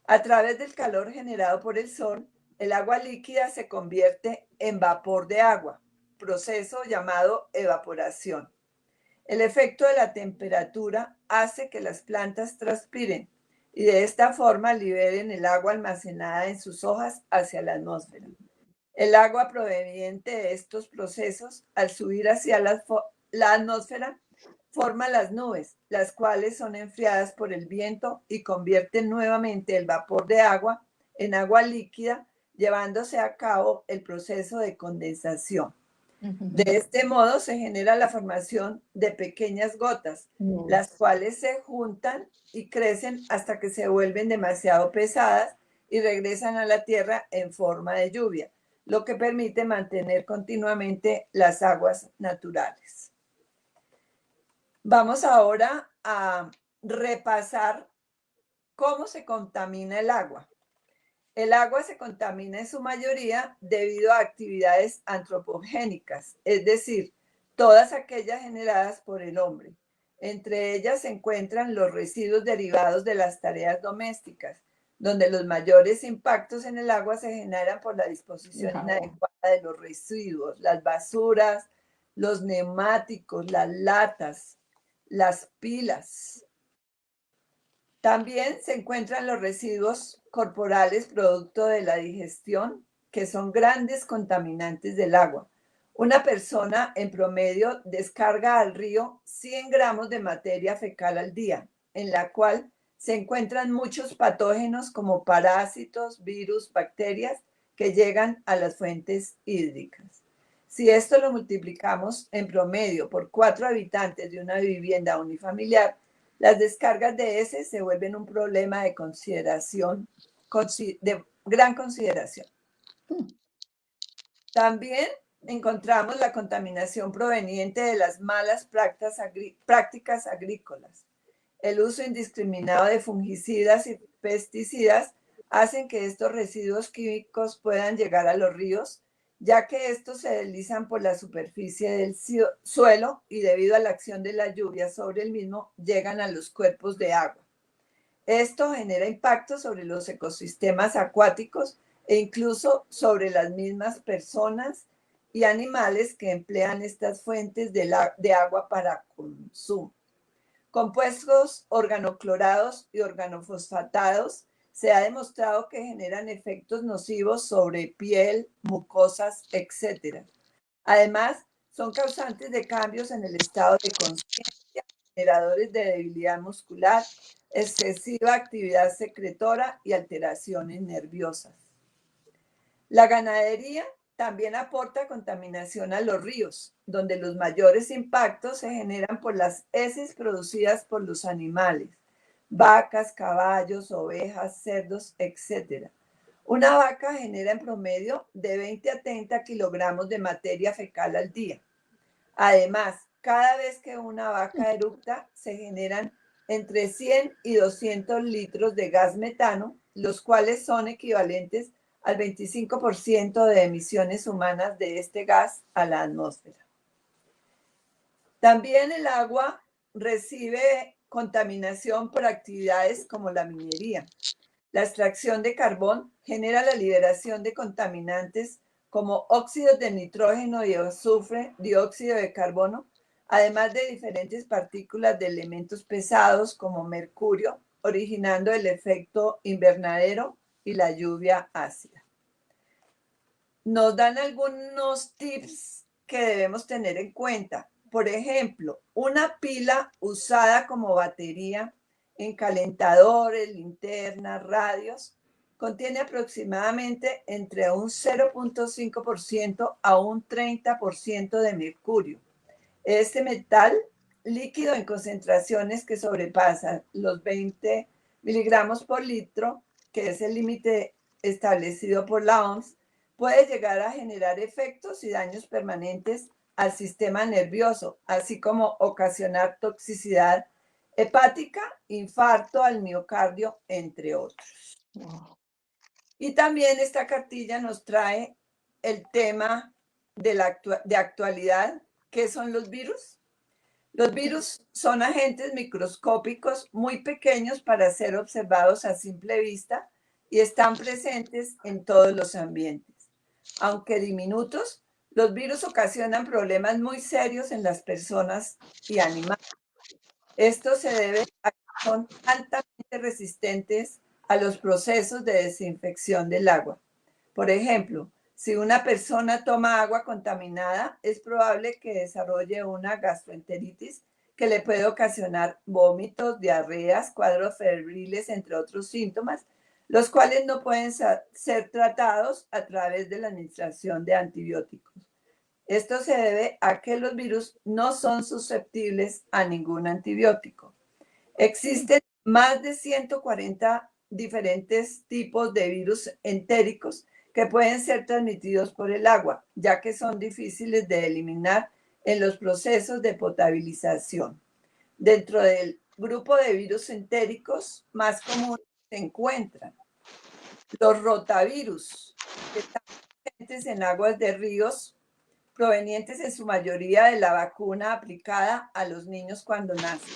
A través del calor generado por el sol, el agua líquida se convierte en vapor de agua, proceso llamado evaporación. El efecto de la temperatura hace que las plantas transpiren y de esta forma liberen el agua almacenada en sus hojas hacia la atmósfera. El agua proveniente de estos procesos, al subir hacia la atmósfera, forma las nubes, las cuales son enfriadas por el viento y convierten nuevamente el vapor de agua en agua líquida, llevándose a cabo el proceso de condensación. De este modo se genera la formación de pequeñas gotas, las cuales se juntan y crecen hasta que se vuelven demasiado pesadas y regresan a la tierra en forma de lluvia, lo que permite mantener continuamente las aguas naturales. Vamos ahora a repasar cómo se contamina el agua. El agua se contamina en su mayoría debido a actividades antropogénicas, es decir, todas aquellas generadas por el hombre. Entre ellas se encuentran los residuos derivados de las tareas domésticas, donde los mayores impactos en el agua se generan por la disposición inadecuada de los residuos, las basuras, los neumáticos, las latas, las pilas. También se encuentran los residuos corporales producto de la digestión, que son grandes contaminantes del agua. Una persona en promedio descarga al río 100 gramos de materia fecal al día, en la cual se encuentran muchos patógenos como parásitos, virus, bacterias que llegan a las fuentes hídricas. Si esto lo multiplicamos en promedio por 4 habitantes de una vivienda unifamiliar, las descargas de heces se vuelven un problema de consideración, de gran consideración. También encontramos la contaminación proveniente de las malas prácticas agrícolas. El uso indiscriminado de fungicidas y pesticidas hacen que estos residuos químicos puedan llegar a los ríos, ya que estos se deslizan por la superficie del suelo y debido a la acción de la lluvia sobre el mismo, llegan a los cuerpos de agua. Esto genera impactos sobre los ecosistemas acuáticos e incluso sobre las mismas personas y animales que emplean estas fuentes de agua para consumo. Compuestos organoclorados y organofosfatados se ha demostrado que generan efectos nocivos sobre piel, mucosas, etc. Además, son causantes de cambios en el estado de conciencia, generadores de debilidad muscular, excesiva actividad secretora y alteraciones nerviosas. La ganadería también aporta contaminación a los ríos, donde los mayores impactos se generan por las heces producidas por los animales, vacas, caballos, ovejas, cerdos, etc. Una vaca genera en promedio de 20 a 30 kilogramos de materia fecal al día. Además, cada vez que una vaca eructa, se generan entre 100 y 200 litros de gas metano, los cuales son equivalentes al 25% de emisiones humanas de este gas a la atmósfera. También el agua recibe contaminación por actividades como la minería. La extracción de carbón genera la liberación de contaminantes como óxidos de nitrógeno y azufre, dióxido de carbono, además de diferentes partículas de elementos pesados como mercurio, originando el efecto invernadero y la lluvia ácida. Nos dan algunos tips que debemos tener en cuenta. Por ejemplo, una pila usada como batería en calentadores, linternas, radios, contiene aproximadamente entre un 0.5% a un 30% de mercurio. Este metal líquido en concentraciones que sobrepasan los 20 miligramos por litro, que es el límite establecido por la OMS, puede llegar a generar efectos y daños permanentes al sistema nervioso, así como ocasionar toxicidad hepática, infarto al miocardio, entre otros. Y también esta cartilla nos trae el tema de actualidad, ¿qué son los virus? Los virus son agentes microscópicos muy pequeños para ser observados a simple vista y están presentes en todos los ambientes. Aunque diminutos, los virus ocasionan problemas muy serios en las personas y animales. Esto se debe a que son altamente resistentes a los procesos de desinfección del agua. Por ejemplo, si una persona toma agua contaminada, es probable que desarrolle una gastroenteritis que le puede ocasionar vómitos, diarreas, cuadros febriles, entre otros síntomas, los cuales no pueden ser tratados a través de la administración de antibióticos. Esto se debe a que los virus no son susceptibles a ningún antibiótico. Existen más de 140 diferentes tipos de virus entéricos que pueden ser transmitidos por el agua, ya que son difíciles de eliminar en los procesos de potabilización. Dentro del grupo de virus entéricos más comunes se encuentran los rotavirus, que están presentes en aguas de ríos, provenientes en su mayoría de la vacuna aplicada a los niños cuando nacen.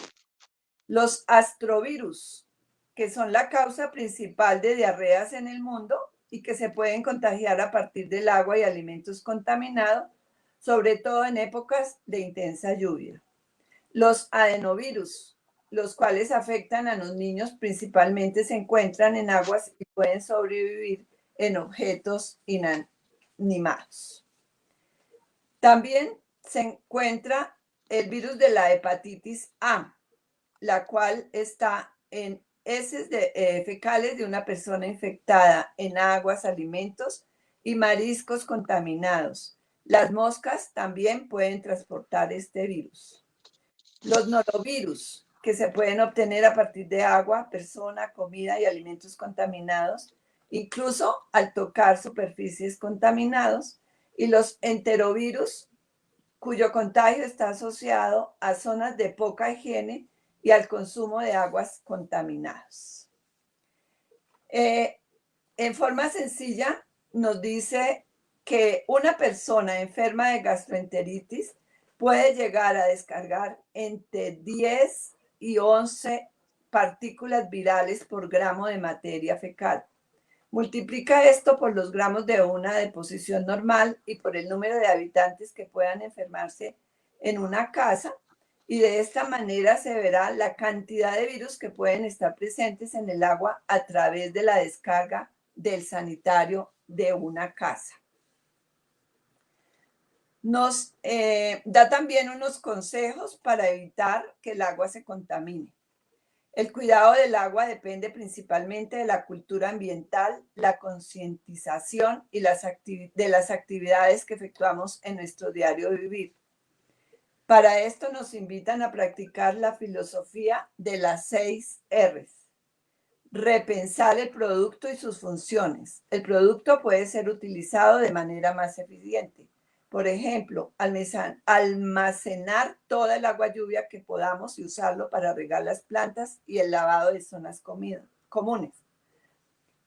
Los astrovirus, que son la causa principal de diarreas en el mundo y que se pueden contagiar a partir del agua y alimentos contaminados, sobre todo en épocas de intensa lluvia. Los adenovirus, los cuales afectan a los niños, principalmente se encuentran en aguas y pueden sobrevivir en objetos inanimados. También se encuentra el virus de la hepatitis A, la cual está en heces fecales de una persona infectada, en aguas, alimentos y mariscos contaminados. Las moscas también pueden transportar este virus. Los norovirus, que se pueden obtener a partir de agua, persona, comida y alimentos contaminados, incluso al tocar superficies contaminados. Y los enterovirus, cuyo contagio está asociado a zonas de poca higiene y al consumo de aguas contaminadas. En forma sencilla, nos dice que una persona enferma de gastroenteritis puede llegar a descargar entre 10 y 11 partículas virales por gramo de materia fecal. Multiplica esto por los gramos de una deposición normal y por el número de habitantes que puedan enfermarse en una casa, y de esta manera se verá la cantidad de virus que pueden estar presentes en el agua a través de la descarga del sanitario de una casa. Nos da también unos consejos para evitar que el agua se contamine. El cuidado del agua depende principalmente de la cultura ambiental, la concientización y de las actividades que efectuamos en nuestro diario vivir. Para esto nos invitan a practicar la filosofía de las 6 R's. Repensar el producto y sus funciones. El producto puede ser utilizado de manera más eficiente. Por ejemplo, almacenar toda el agua lluvia que podamos y usarlo para regar las plantas y el lavado de zonas comunes.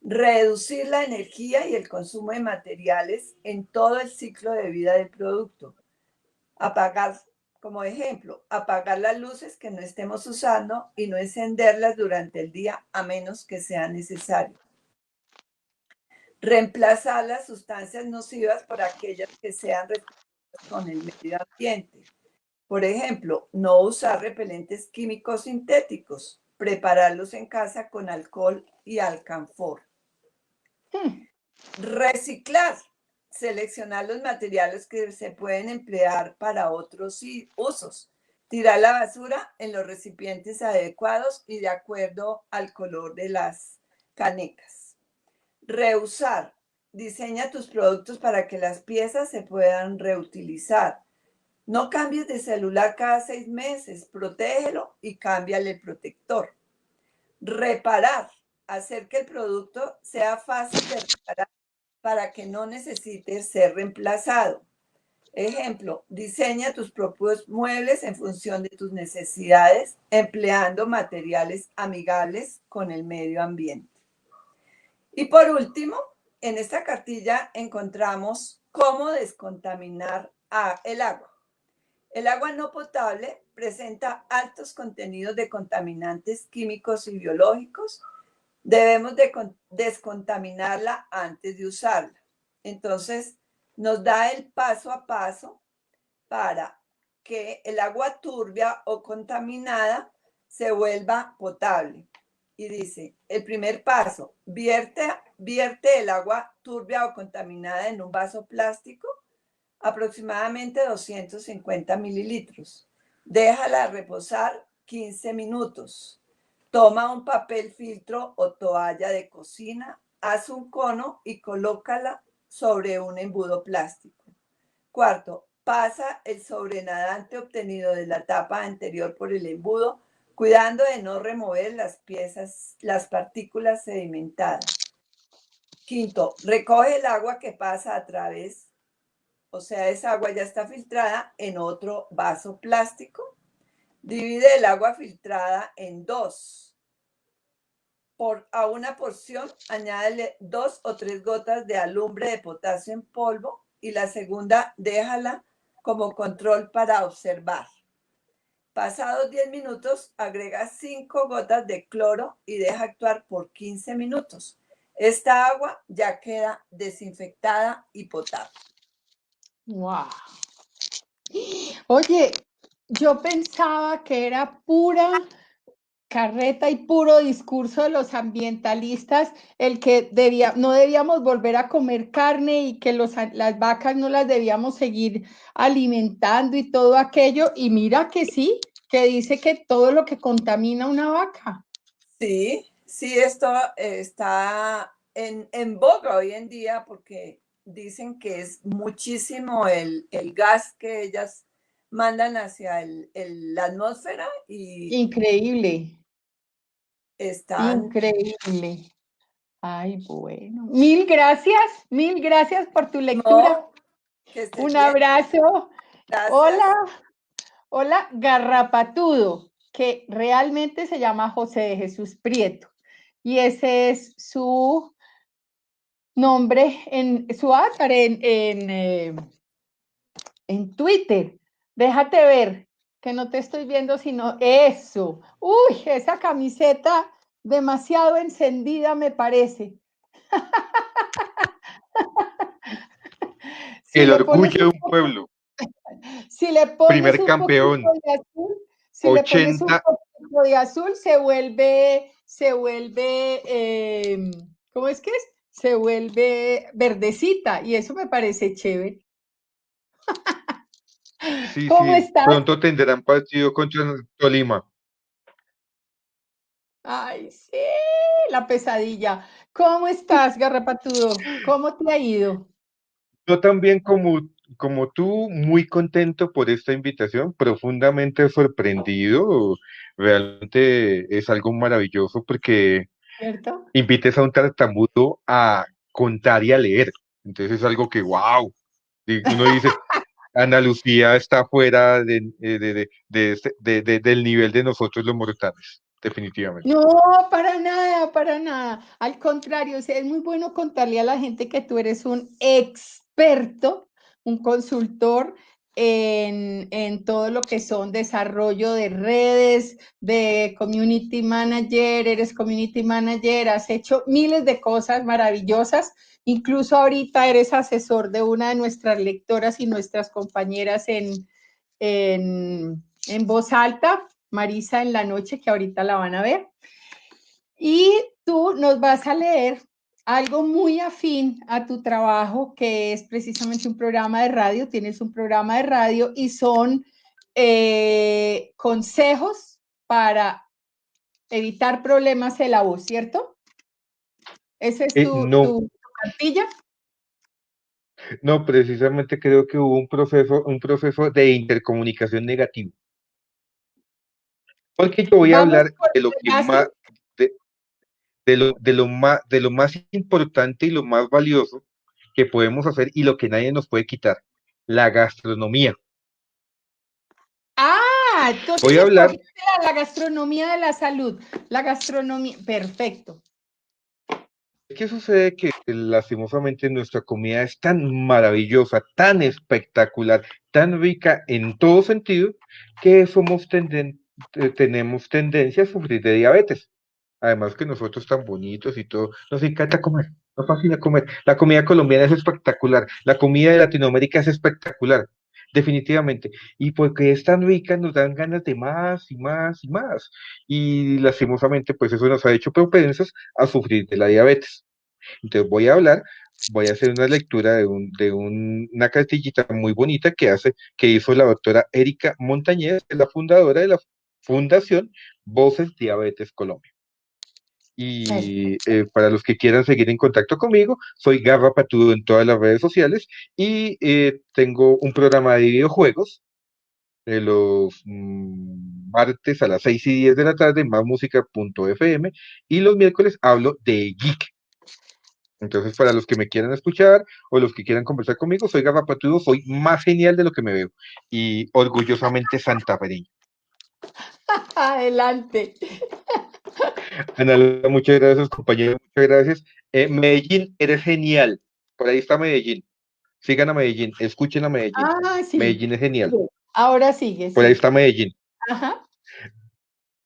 Reducir la energía y el consumo de materiales en todo el ciclo de vida del producto. Apagar, como ejemplo, apagar las luces que no estemos usando y no encenderlas durante el día a menos que sea necesario. Reemplazar las sustancias nocivas por aquellas que sean respetuosas con el medio ambiente. Por ejemplo, no usar repelentes químicos sintéticos, prepararlos en casa con alcohol y alcanfor. Reciclar, seleccionar los materiales que se pueden emplear para otros usos. Tirar la basura en los recipientes adecuados y de acuerdo al color de las canecas. Reusar. Diseña tus productos para que las piezas se puedan reutilizar. No cambies de celular cada 6 meses. Protégelo y cámbiale el protector. Reparar. Hacer que el producto sea fácil de reparar para que no necesite ser reemplazado. Ejemplo, diseña tus propios muebles en función de tus necesidades, empleando materiales amigables con el medio ambiente. Y por último, en esta cartilla encontramos cómo descontaminar el agua. El agua no potable presenta altos contenidos de contaminantes químicos y biológicos. Debemos de descontaminarla antes de usarla. Entonces, nos da el paso a paso para que el agua turbia o contaminada se vuelva potable. Y dice, el primer paso, vierte el agua turbia o contaminada en un vaso plástico, aproximadamente 250 mililitros. Déjala reposar 15 minutos. Toma un papel filtro o toalla de cocina, haz un cono y colócala sobre un embudo plástico. Cuarto, pasa el sobrenadante obtenido de la tapa anterior por el embudo, cuidando de no remover las partículas sedimentadas. Quinto, recoge el agua que pasa a través, o sea, esa agua ya está filtrada, en otro vaso plástico. Divide el agua filtrada en 2. A una porción, añádele 2 o 3 gotas de alumbre de potasio en polvo y la segunda déjala como control para observar. Pasados 10 minutos, agrega 5 gotas de cloro y deja actuar por 15 minutos. Esta agua ya queda desinfectada y potable. ¡Wow! Oye, yo pensaba que era pura carreta y puro discurso de los ambientalistas el que no debíamos volver a comer carne y que las vacas no las debíamos seguir alimentando y todo aquello. Y mira que sí, que dice que todo lo que contamina una vaca. Sí, esto está en boga hoy en día porque dicen que es muchísimo el gas que ellas mandan hacia la atmósfera y increíble. Increíble. Ay, bueno. Mil gracias por tu lectura. No, un abrazo. Gracias. Hola, Garrapatudo, que realmente se llama José de Jesús Prieto. Y ese es su nombre, su avatar en Twitter. Déjate ver, que no te estoy viendo, sino eso. Uy, esa camiseta demasiado encendida me parece. Si El le pones orgullo de un un pueblo, Si le pones primer un poquito campeón, de azul, si le pones un 80, poquito de azul, se vuelve, ¿cómo es que es? Se vuelve verdecita y eso me parece chévere. sí, ¿Cómo sí, estás? pronto tendrán partido contra Tolima. Ay, sí, la pesadilla. ¿Cómo estás, Garrapatudo? ¿Cómo te ha ido? Yo también como tú, muy contento por esta invitación, profundamente sorprendido. Realmente es algo maravilloso porque ¿Cierto? invites a un tartamudo a contar y a leer. Entonces es algo que, wow, uno dice, Ana Lucía está fuera del nivel de nosotros los mortales, definitivamente. No, para nada, para nada. Al contrario, o sea, es muy bueno contarle a la gente que tú eres un experto, un consultor en todo lo que son desarrollo de redes, de community manager, eres community manager, has hecho miles de cosas maravillosas. Incluso ahorita eres asesor de una de nuestras lectoras y nuestras compañeras en voz alta, Marisa en la noche, que ahorita la van a ver. Y tú nos vas a leer algo muy afín a tu trabajo, que es precisamente un programa de radio. Tienes un programa de radio y son consejos para evitar problemas en la voz, ¿cierto? ¿Ese es No, tu cartilla? no, precisamente creo que hubo un proceso de intercomunicación negativo. Porque yo voy a Vamos hablar por de lo el que más, básico. de lo más importante y lo más valioso que podemos hacer y lo que nadie nos puede quitar, la gastronomía. Ah, entonces Voy a hablar, escogiste la gastronomía de la salud. La gastronomía, perfecto. ¿qué sucede? Que lastimosamente nuestra comida es tan maravillosa, tan espectacular, tan rica en todo sentido, que tenemos tendencia a sufrir de diabetes. Además que nosotros tan bonitos y todo, nos encanta comer, nos fascina comer. La comida colombiana es espectacular, la comida de Latinoamérica es espectacular, definitivamente. Y porque es tan rica, nos dan ganas de más y más y más. Y lastimosamente, pues eso nos ha hecho propensos a sufrir de la diabetes. Entonces voy a hacer una lectura una cartillita muy bonita que hizo la doctora Erika Montañez, que es la fundadora de la Fundación Voces Diabetes Colombia. Y para los que quieran seguir en contacto conmigo, soy Garra Patudo en todas las redes sociales y tengo un programa de videojuegos de los martes a las 6:10 de la tarde en másmusica.fm y los miércoles hablo de geek. Entonces, para los que me quieran escuchar o los que quieran conversar conmigo, soy Garra Patudo, soy más genial de lo que me veo y orgullosamente santafereño. Adelante. Ana, muchas gracias, compañero, muchas gracias. Medellín, eres genial. Por ahí está Medellín. Sigan a Medellín, escuchen a Medellín. Ah, sí. Medellín es genial. Ahora sigue, Por ahí sí. está Medellín. Ajá.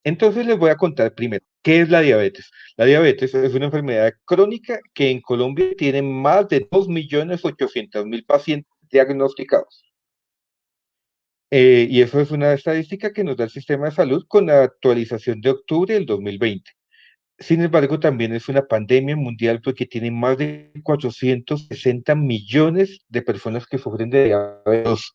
Entonces les voy a contar primero, ¿qué es la diabetes? La diabetes es una enfermedad crónica que en Colombia tiene más de 2.800.000 pacientes diagnosticados. Y eso es una estadística que nos da el sistema de salud con la actualización de octubre del 2020. Sin embargo, también es una pandemia mundial porque tiene más de 460 millones de personas que sufren de diabetes.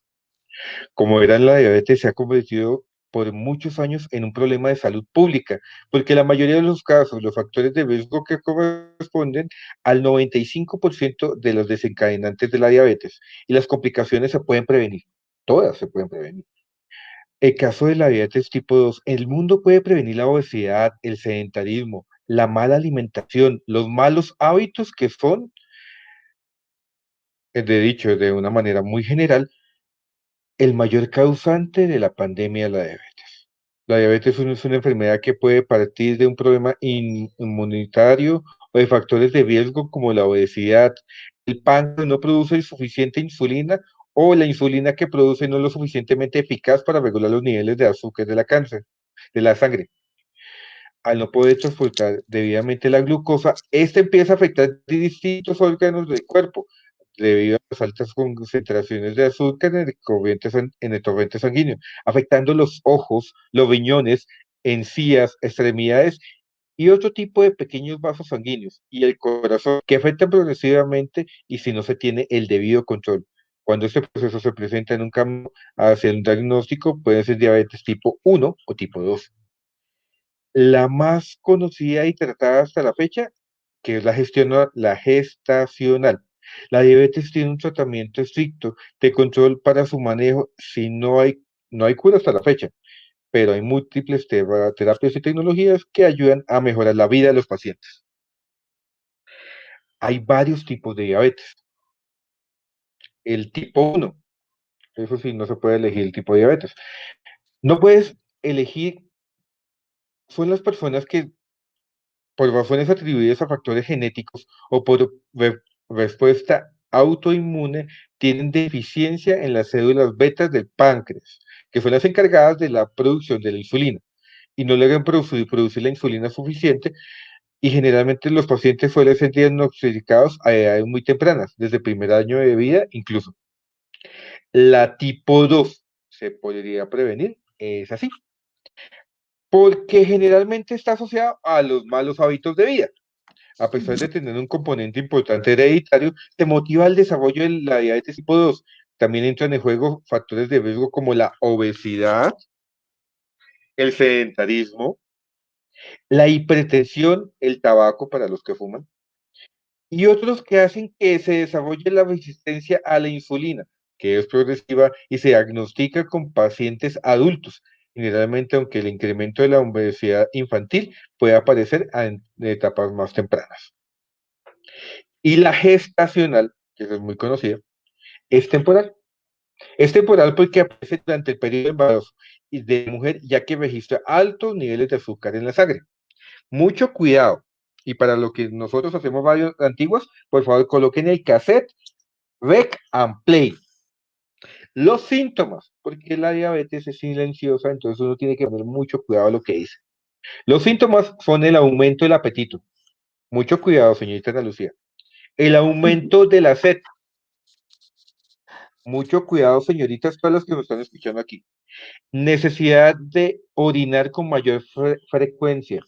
Como verán, la diabetes se ha convertido por muchos años en un problema de salud pública, porque la mayoría de los casos, los factores de riesgo que corresponden al 95% de los desencadenantes de la diabetes y las complicaciones se pueden prevenir, todas se pueden prevenir. El caso de la diabetes tipo 2, el mundo puede prevenir la obesidad, el sedentarismo, la mala alimentación, los malos hábitos que son, de dicho de una manera muy general, el mayor causante de la pandemia de la diabetes. La diabetes es una enfermedad que puede partir de un problema inmunitario o de factores de riesgo como la obesidad, el páncreas no produce suficiente insulina o la insulina que produce no es lo suficientemente eficaz para regular los niveles de azúcar de la cáncer, de la sangre. al no poder transportar debidamente la glucosa, esta empieza a afectar distintos órganos del cuerpo debido a las altas concentraciones de azúcar en el torrente sanguíneo, afectando los ojos, los riñones, encías, extremidades y otro tipo de pequeños vasos sanguíneos y el corazón que afectan progresivamente y si no se tiene el debido control. Cuando este proceso se presenta en un camino hacia un diagnóstico, puede ser diabetes tipo 1 o tipo 2. La más conocida y tratada hasta la fecha, que es la gestacional. La diabetes tiene un tratamiento estricto de control para su manejo si no hay cura hasta la fecha, pero hay múltiples terapias y tecnologías que ayudan a mejorar la vida de los pacientes. Hay varios tipos de diabetes. El tipo 1, eso sí, no se puede elegir el tipo de diabetes. No puedes elegir, son las personas que por razones atribuidas a factores genéticos o por respuesta autoinmune, tienen deficiencia en las células betas del páncreas, que son las encargadas de la producción de la insulina, y no logran producir la insulina suficiente, y generalmente los pacientes suelen ser diagnosticados a edades muy tempranas, desde el primer año de vida incluso. La tipo 2 se podría prevenir, es así, porque generalmente está asociado a los malos hábitos de vida. A pesar de tener un componente importante hereditario, te motiva al desarrollo de la diabetes tipo 2. También entran en juego factores de riesgo como la obesidad, el sedentarismo, la hipertensión, el tabaco para los que fuman, y otros que hacen que se desarrolle la resistencia a la insulina, que es progresiva y se diagnostica con pacientes adultos, generalmente aunque el incremento de la obesidad infantil puede aparecer en etapas más tempranas. Y la gestacional, que es muy conocida, es temporal. Es temporal porque aparece durante el periodo de embarazo y de la mujer, ya que registra altos niveles de azúcar en la sangre. Mucho cuidado. Y para lo que nosotros hacemos radios antiguas, por favor coloquen el cassette Rec and Play. Los síntomas, porque la diabetes es silenciosa, entonces uno tiene que poner mucho cuidado a lo que dice. Los síntomas son el aumento del apetito. Mucho cuidado, señorita Ana Lucía. El aumento de la sed. Mucho cuidado, señoritas, todas las que nos están escuchando aquí. Necesidad de orinar con mayor frecuencia.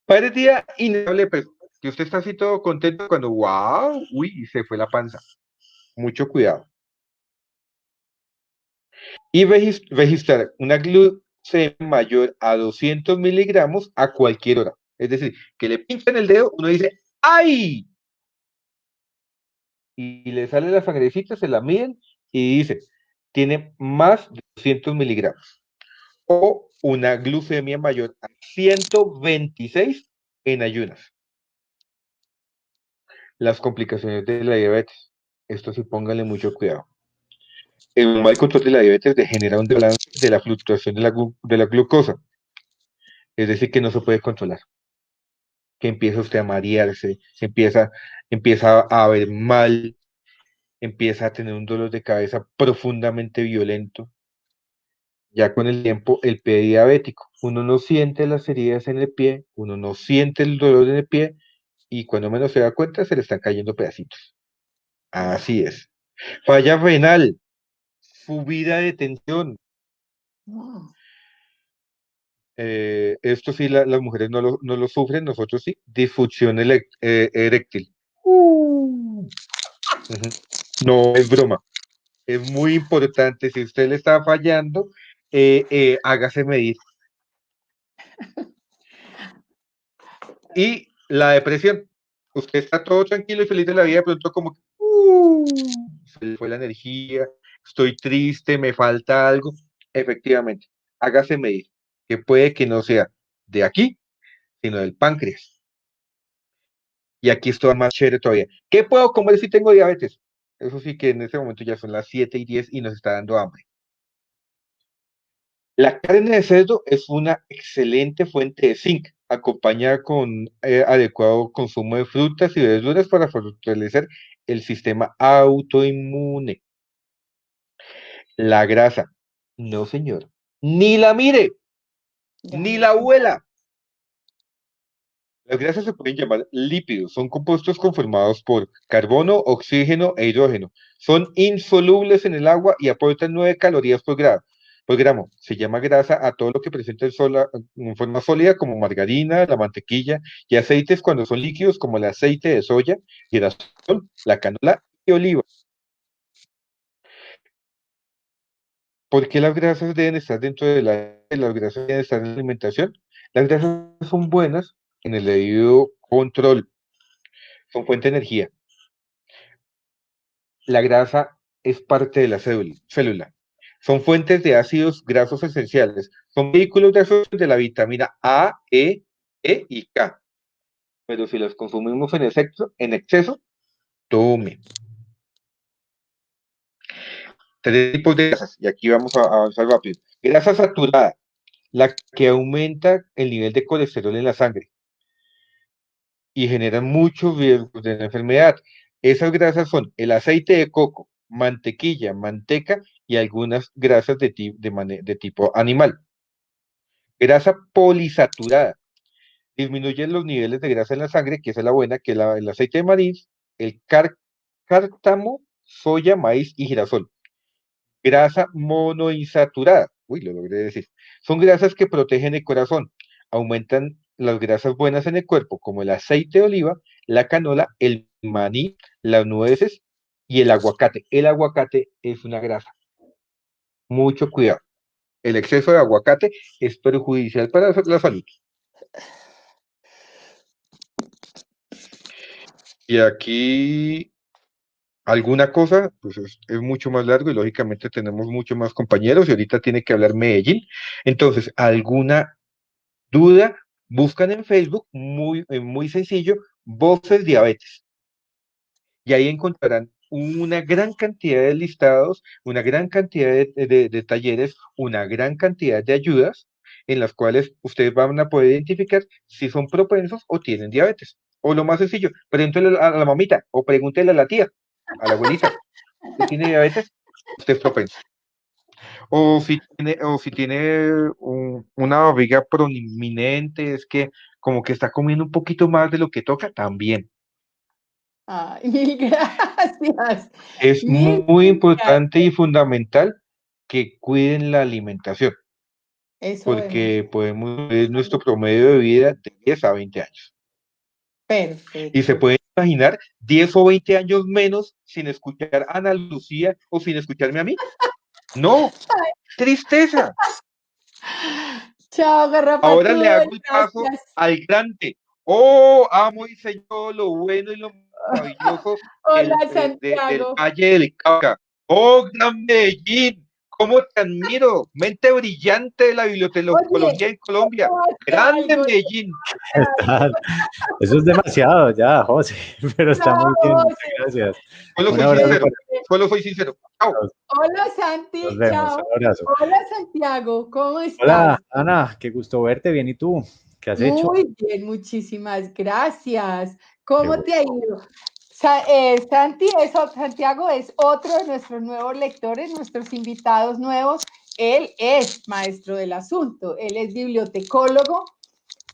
Pérdida inevitable de peso. Que usted está así todo contento cuando, wow, uy, se fue la panza. Mucho cuidado. Y registrar una glucemia mayor a 200 miligramos a cualquier hora. Es decir, que le pinchan el dedo, uno dice, ¡ay! Y le sale la sangrecita, se la miden y dice, tiene más de 200 miligramos. O una glucemia mayor a 126 en ayunas. Las complicaciones de la diabetes. Esto sí, pónganle mucho cuidado. El mal control de la diabetes genera un desbalance de la fluctuación de la glucosa. Es decir, que no se puede controlar. Que empieza usted a marearse, empieza a ver mal, empieza a tener un dolor de cabeza profundamente violento. Ya con el tiempo, el pie diabético. Uno no siente las heridas en el pie, uno no siente el dolor en el pie, y cuando menos se da cuenta, se le están cayendo pedacitos. Así es. Falla renal, subida de tensión. Esto sí, las mujeres no lo sufren, nosotros sí. Disfunción eréctil. Ujú. No es broma. Es muy importante. Si usted le está fallando, hágase medir. Y la depresión. Usted está todo tranquilo y feliz de la vida, de pronto como se le fue la energía, estoy triste, me falta algo. Efectivamente, hágase medir, que puede que no sea de aquí, sino del páncreas. Y aquí estoy más chévere todavía. ¿Qué puedo comer si tengo diabetes? Eso sí que en este momento ya son las 7:10 y nos está dando hambre. La carne de cerdo es una excelente fuente de zinc, acompañada con adecuado consumo de frutas y verduras para fortalecer el sistema autoinmune. La grasa, no señor, ni la mire, ni la abuela. Las grasas se pueden llamar lípidos, son compuestos conformados por carbono, oxígeno e hidrógeno. Son insolubles en el agua y aportan 9 calorías por gramo. Se llama grasa a todo lo que presenta en forma sólida, como margarina, la mantequilla, y aceites cuando son líquidos, como el aceite de soya, girasol, la canola y oliva. ¿Por qué las grasas deben estar dentro de las grasas deben estar en la alimentación? Las grasas son buenas en el debido control, son fuente de energía. La grasa es parte de la célula. Son fuentes de ácidos grasos esenciales. Son vehículos grasos de la vitamina A, E y K. Pero si los consumimos en exceso, tome. 3 tipos de grasas, y aquí vamos a avanzar rápido. Grasa saturada, la que aumenta el nivel de colesterol en la sangre y genera muchos riesgos de la enfermedad. Esas grasas son el aceite de coco, mantequilla, manteca y algunas grasas de tipo animal. Grasa polisaturada, disminuye los niveles de grasa en la sangre, que esa es la buena, que el aceite de maíz, el cártamo, soya, maíz y girasol. Grasa monoinsaturada, uy, lo logré decir, son grasas que protegen el corazón, aumentan las grasas buenas en el cuerpo, como el aceite de oliva, la canola, el maní, las nueces y el aguacate. El aguacate es una grasa. Mucho cuidado. El exceso de aguacate es perjudicial para la salud. Y aquí alguna cosa, pues es mucho más largo y lógicamente tenemos mucho más compañeros y ahorita tiene que hablar Medellín. Entonces, alguna duda, buscan en Facebook, muy sencillo, Voces Diabetes. Y ahí encontrarán una gran cantidad de listados, una gran cantidad de talleres, una gran cantidad de ayudas en las cuales ustedes van a poder identificar si son propensos o tienen diabetes. O lo más sencillo, pregúntele a la mamita o pregúntele a la tía, a la abuelita, ¿usted tiene diabetes? Usted es propenso. O si tiene una barriga prominente, es que como que está comiendo un poquito más de lo que toca, también. Ay, mil gracias. Es Mil muy importante y gracias. fundamental que cuiden la alimentación, Eso porque podemos ver nuestro promedio de vida de 10 a 20 años. Y se perfecto. pueden imaginar 10 o 20 años menos sin escuchar a Ana Lucía o sin escucharme a mí. No, tristeza. Chao, Ahora le Garrapatúa, hago el paso gracias. al grande. Oh, amo y señor lo bueno y lo maravilloso Hola, del Santiago. Valle del Cauca. Oh, Gran Medellín, cómo te admiro. Mente brillante de la Oye, bibliotecología en Colombia. ¿cómo hace Grande algo? Medellín. Eso es demasiado ya, José, pero está muy bien, Chao, muchas José. gracias. Solo Un soy abrazo sincero. para Solo soy sincero. Chao. todos. Hola, Nos Santi. vemos, un Chao. abrazo. Hola, Santiago. ¿Cómo Hola, estás? Ana, qué gusto verte, bien, ¿y tú? ¿Qué has hecho? Muy bien, muchísimas gracias. Qué ¿Cómo bueno. te ha ido? Santiago es otro de nuestros nuevos lectores, nuestros invitados nuevos. Él es maestro del asunto, él es bibliotecólogo,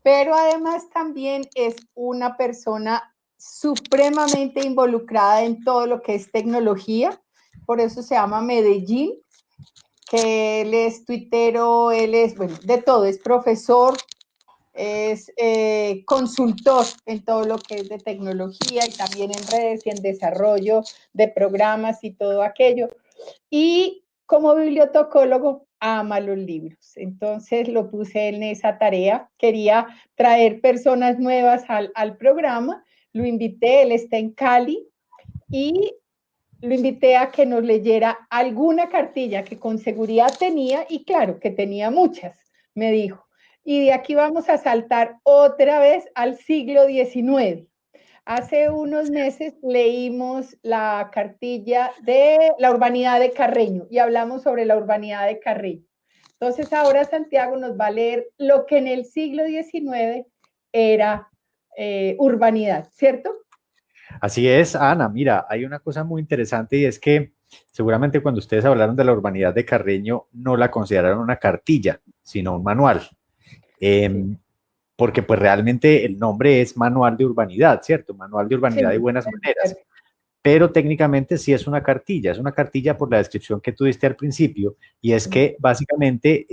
pero además también es una persona supremamente involucrada en todo lo que es tecnología, por eso se llama Medellín, que él es tuitero, él es, bueno, de todo, es profesor, es consultor en todo lo que es de tecnología y también en redes y en desarrollo de programas y todo aquello. Y como bibliotecólogo ama los libros. Entonces lo puse en esa tarea. Quería traer personas nuevas al programa. Lo invité, él está en Cali y lo invité a que nos leyera alguna cartilla que con seguridad tenía y claro, que tenía muchas, me dijo. Y de aquí vamos a saltar otra vez al siglo XIX. Hace unos meses leímos la cartilla de la urbanidad de Carreño y hablamos sobre la urbanidad de Carreño. Entonces ahora Santiago nos va a leer lo que en el siglo XIX era urbanidad, ¿cierto? Así es, Ana, mira, hay una cosa muy interesante y es que seguramente cuando ustedes hablaron de la urbanidad de Carreño no la consideraron una cartilla, sino un manual. Sí. porque pues realmente el nombre es Manual de Urbanidad, ¿cierto? Manual de Urbanidad y Buenas Maneras. Pero técnicamente sí es una cartilla por la descripción que tú diste al principio, y es que básicamente,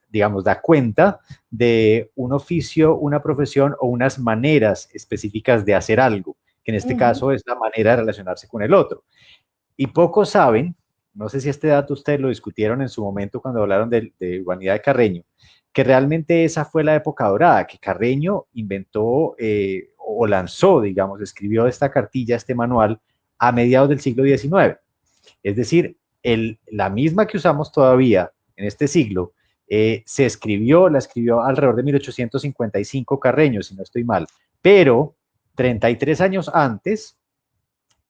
digamos, da cuenta de un oficio, una profesión o unas maneras específicas de hacer algo, que en este caso es la manera de relacionarse con el otro. Y pocos saben, no sé si este dato ustedes lo discutieron en su momento cuando hablaron de Urbanidad de Carreño, que realmente esa fue la época dorada, que Carreño inventó o lanzó, digamos, escribió esta cartilla, este manual, a mediados del siglo XIX. Es decir, la misma que usamos todavía en este siglo, la escribió alrededor de 1855 Carreño, si no estoy mal, pero 33 años antes,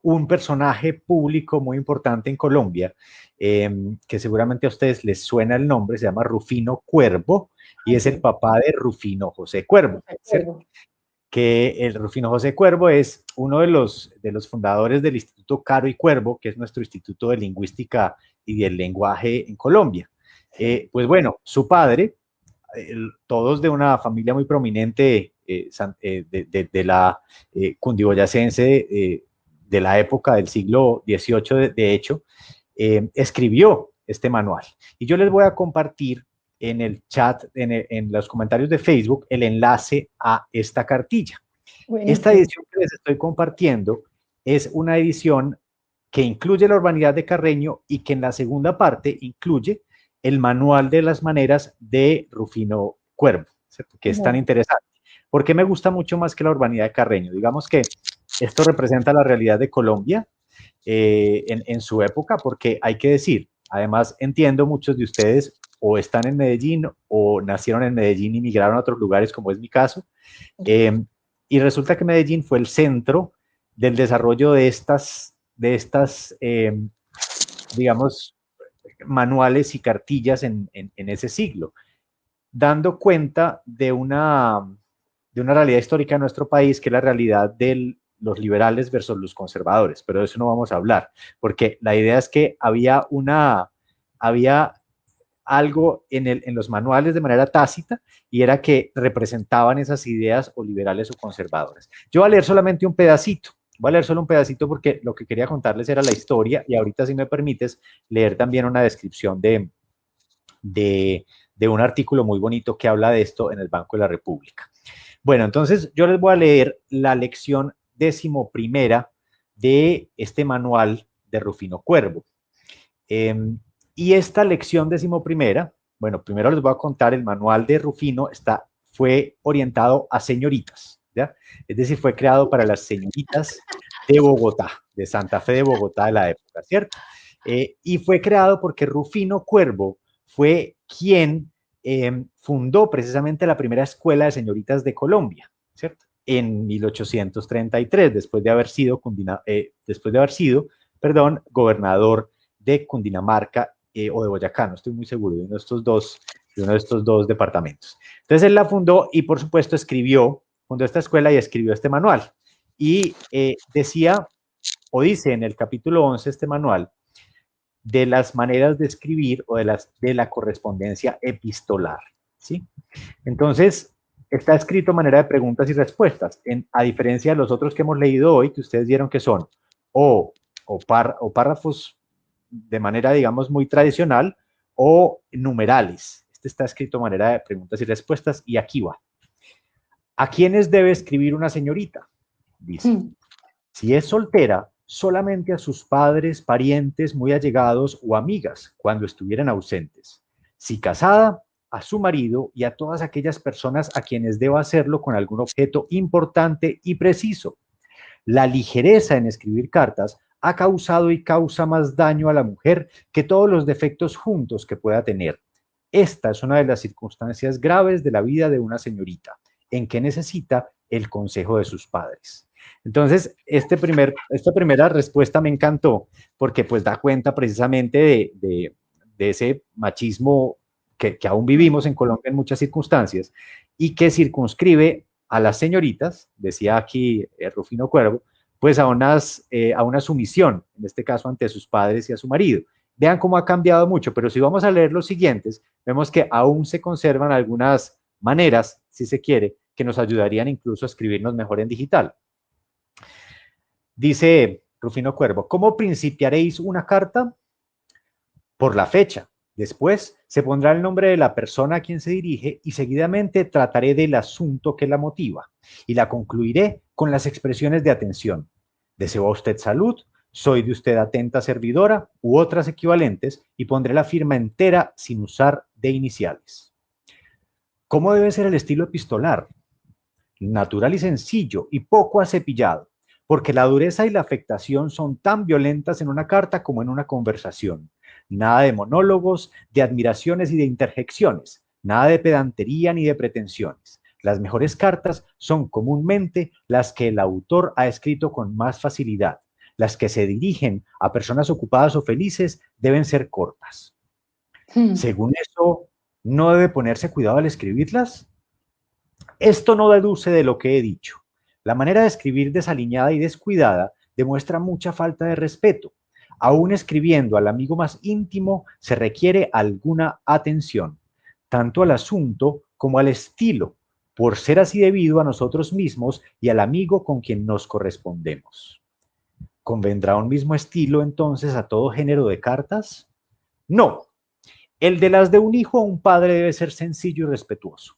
un personaje público muy importante en Colombia, que seguramente a ustedes les suena el nombre, se llama Rufino Cuervo, y es el papá de Rufino José Cuervo, ¿cierto? Que el Rufino José Cuervo es uno de los fundadores del Instituto Caro y Cuervo, que es nuestro Instituto de Lingüística y del Lenguaje en Colombia. Pues bueno, su padre, todos de una familia muy prominente de la cundiboyacense, de la época del siglo XVIII, de hecho, escribió este manual. Y yo les voy a compartir en el chat, en los comentarios de Facebook, el enlace a esta cartilla. Buenísimo. Esta edición que les estoy compartiendo es una edición que incluye la urbanidad de Carreño y que en la segunda parte incluye el manual de las maneras de Rufino Cuervo, ¿cierto? Que es tan interesante. ¿Por qué me gusta mucho más que la urbanidad de Carreño? Digamos que esto representa la realidad de Colombia en su época, porque hay que decir, además entiendo muchos de ustedes o están en Medellín o nacieron en Medellín y migraron a otros lugares, como es mi caso, y resulta que Medellín fue el centro del desarrollo de estas digamos, manuales y cartillas en ese siglo, dando cuenta de una realidad histórica de nuestro país, que es la realidad de los liberales versus los conservadores, pero de eso no vamos a hablar, porque la idea es que había algo en los manuales de manera tácita, y era que representaban esas ideas o liberales o conservadoras. Yo voy a leer solamente un pedacito, porque lo que quería contarles era la historia, y ahorita, si me permites, leer también una descripción de un artículo muy bonito que habla de esto en el Banco de la República. Bueno, entonces yo les voy a leer la lección 11ª de este manual de Rufino Cuervo. Y esta lección 11ª, bueno, primero les voy a contar, el manual de Rufino fue orientado a señoritas, ¿ya? Es decir, fue creado para las señoritas de Bogotá, de Santa Fe de Bogotá de la época, ¿cierto? Y fue creado porque Rufino Cuervo fue quien fundó precisamente la primera escuela de señoritas de Colombia, ¿cierto? En 1833, después de haber sido gobernador de Cundinamarca o de Boyacá, no estoy muy seguro, de uno de estos dos departamentos. Entonces él la fundó y, por supuesto, fundó esta escuela y escribió este manual. Y dice en el capítulo 11 este manual, de las maneras de escribir o de la correspondencia epistolar, ¿sí? Entonces, está escrito manera de preguntas y respuestas, a diferencia de los otros que hemos leído hoy, que ustedes vieron que son o párrafos de manera, digamos, muy tradicional, o numerales. Este está escrito manera de preguntas y respuestas, y aquí va. ¿A quiénes debe escribir una señorita? Dice, si es soltera, solamente a sus padres, parientes muy allegados o amigas cuando estuvieran ausentes. Si casada, a su marido y a todas aquellas personas a quienes deba hacerlo con algún objeto importante y preciso. La ligereza en escribir cartas ha causado y causa más daño a la mujer que todos los defectos juntos que pueda tener. Esta es una de las circunstancias graves de la vida de una señorita, en que necesita el consejo de sus padres. Entonces, esta primera respuesta me encantó, porque pues da cuenta precisamente de ese machismo que aún vivimos en Colombia en muchas circunstancias, y que circunscribe a las señoritas, decía aquí Rufino Cuervo, pues a una sumisión, en este caso ante sus padres y a su marido. Vean cómo ha cambiado mucho, pero si vamos a leer los siguientes, vemos que aún se conservan algunas maneras, si se quiere, que nos ayudarían incluso a escribirnos mejor en digital. Dice Rufino Cuervo, ¿cómo principiaréis una carta? Por la fecha. Después se pondrá el nombre de la persona a quien se dirige y seguidamente trataré del asunto que la motiva y la concluiré con las expresiones de atención. ¿Deseo a usted salud? ¿Soy de usted atenta servidora? U otras equivalentes y pondré la firma entera sin usar de iniciales. ¿Cómo debe ser el estilo epistolar? Natural y sencillo y poco acepillado, porque la dureza y la afectación son tan violentas en una carta como en una conversación. Nada de monólogos, de admiraciones y de interjecciones, nada de pedantería ni de pretensiones. Las mejores cartas son comúnmente las que el autor ha escrito con más facilidad. Las que se dirigen a personas ocupadas o felices deben ser cortas. Según eso, ¿no debe ponerse cuidado al escribirlas? Esto no deduce de lo que he dicho. La manera de escribir desaliñada y descuidada demuestra mucha falta de respeto. Aún escribiendo al amigo más íntimo se requiere alguna atención, tanto al asunto como al estilo, por ser así debido a nosotros mismos y al amigo con quien nos correspondemos. ¿Convendrá un mismo estilo entonces a todo género de cartas? No. El de las de un hijo a un padre debe ser sencillo y respetuoso.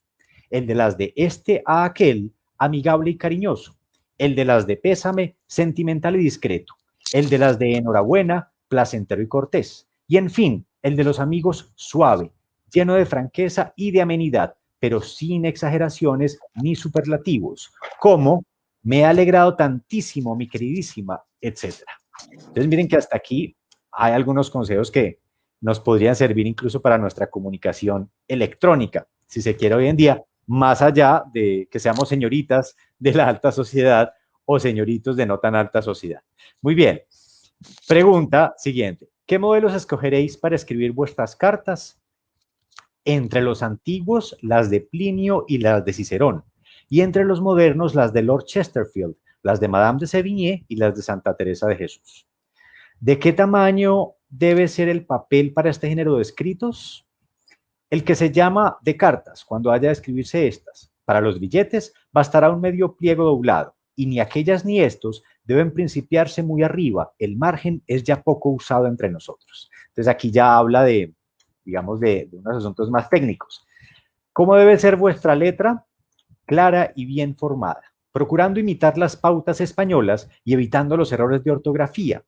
El de las de este a aquel, amigable y cariñoso. El de las de pésame, sentimental y discreto. El de las de enhorabuena, placentero y cortés. Y en fin, el de los amigos suave, lleno de franqueza y de amenidad, pero sin exageraciones ni superlativos, como me ha alegrado tantísimo, mi queridísima, etc. Entonces miren que hasta aquí hay algunos consejos que nos podrían servir incluso para nuestra comunicación electrónica, si se quiere hoy en día, más allá de que seamos señoritas de la alta sociedad o señoritos de no tan alta sociedad. Muy bien. Pregunta siguiente. ¿Qué modelos escogeréis para escribir vuestras cartas? Entre los antiguos, las de Plinio y las de Cicerón. Y entre los modernos, las de Lord Chesterfield, las de Madame de Sévigné y las de Santa Teresa de Jesús. ¿De qué tamaño debe ser el papel para este género de escritos? El que se llama de cartas, cuando haya de escribirse estas. Para los billetes bastará un medio pliego doblado, y ni aquellas ni estos deben principiarse muy arriba. El margen es ya poco usado entre nosotros. Entonces aquí ya habla de, digamos, de unos asuntos más técnicos. ¿Cómo debe ser vuestra letra? Clara y bien formada, procurando imitar las pautas españolas y evitando los errores de ortografía,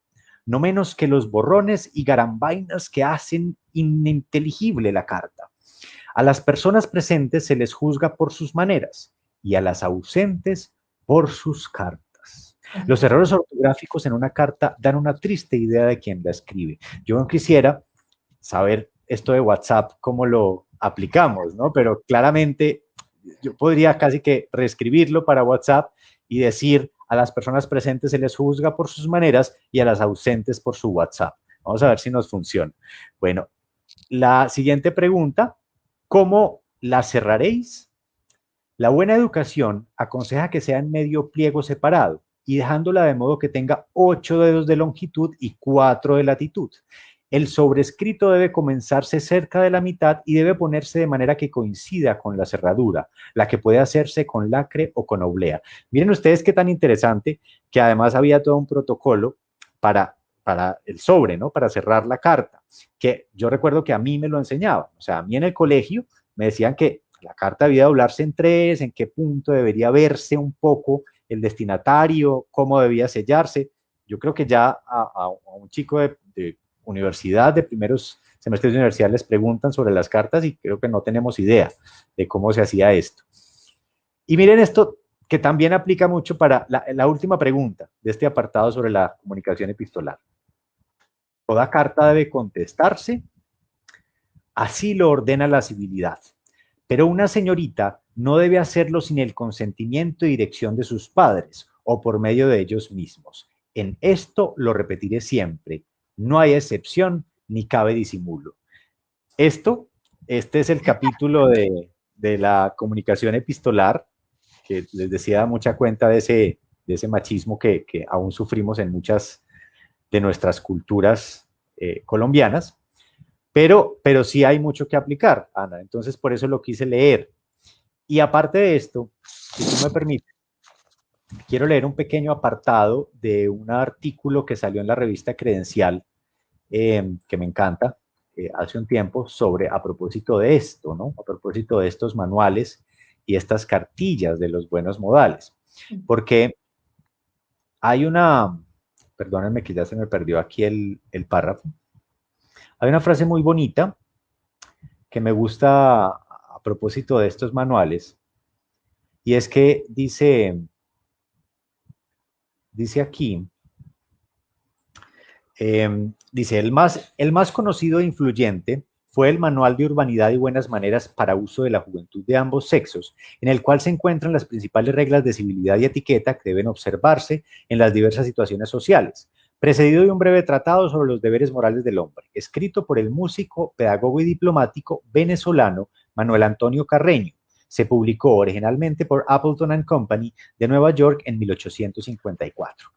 no menos que los borrones y garambainas que hacen ininteligible la carta. A las personas presentes se les juzga por sus maneras y a las ausentes por sus cartas. Los errores ortográficos en una carta dan una triste idea de quien la escribe. Yo no quisiera saber esto de WhatsApp, cómo lo aplicamos, ¿no? Pero claramente yo podría casi que reescribirlo para WhatsApp y decir a las personas presentes se les juzga por sus maneras y a las ausentes por su WhatsApp. Vamos a ver si nos funciona. Bueno, la siguiente pregunta, ¿cómo la cerraréis? La buena educación aconseja que sea en medio pliego separado y dejándola de modo que tenga 8 dedos de longitud y 4 de latitud. El sobrescrito debe comenzarse cerca de la mitad y debe ponerse de manera que coincida con la cerradura, la que puede hacerse con lacre o con oblea. Miren ustedes qué tan interesante que además había todo un protocolo para el sobre, ¿no? Para cerrar la carta, que yo recuerdo que a mí me lo enseñaban. O sea, a mí en el colegio me decían que la carta debía doblarse en 3, en qué punto debería verse un poco el destinatario, cómo debía sellarse. Yo creo que ya a un chico de universidad, de primeros semestres de universidad, les preguntan sobre las cartas y creo que no tenemos idea de cómo se hacía esto. Y miren esto que también aplica mucho para la última pregunta de este apartado sobre la comunicación epistolar. Toda carta debe contestarse, así lo ordena la civilidad, pero una señorita no debe hacerlo sin el consentimiento y dirección de sus padres o por medio de ellos mismos. En esto lo repetiré siempre. No hay excepción ni cabe disimulo. Este es el capítulo de la comunicación epistolar, que les decía, da mucha cuenta de ese machismo que aún sufrimos en muchas de nuestras culturas colombianas, pero sí hay mucho que aplicar, Ana. Entonces, por eso lo quise leer. Y aparte de esto, si tú me permites, quiero leer un pequeño apartado de un artículo que salió en la revista Credencial, que me encanta, hace un tiempo, sobre, a propósito de esto, ¿no? A propósito de estos manuales y estas cartillas de los buenos modales. Porque hay una, perdónenme que ya se me perdió aquí el párrafo, hay una frase muy bonita que me gusta a propósito de estos manuales, y es que dice aquí, dice, el más conocido e influyente fue el Manual de Urbanidad y Buenas Maneras para uso de la juventud de ambos sexos, en el cual se encuentran las principales reglas de civilidad y etiqueta que deben observarse en las diversas situaciones sociales, precedido de un breve tratado sobre los deberes morales del hombre, escrito por el músico, pedagogo y diplomático venezolano Manuel Antonio Carreño. Se publicó originalmente por Appleton & Company de Nueva York en 1854.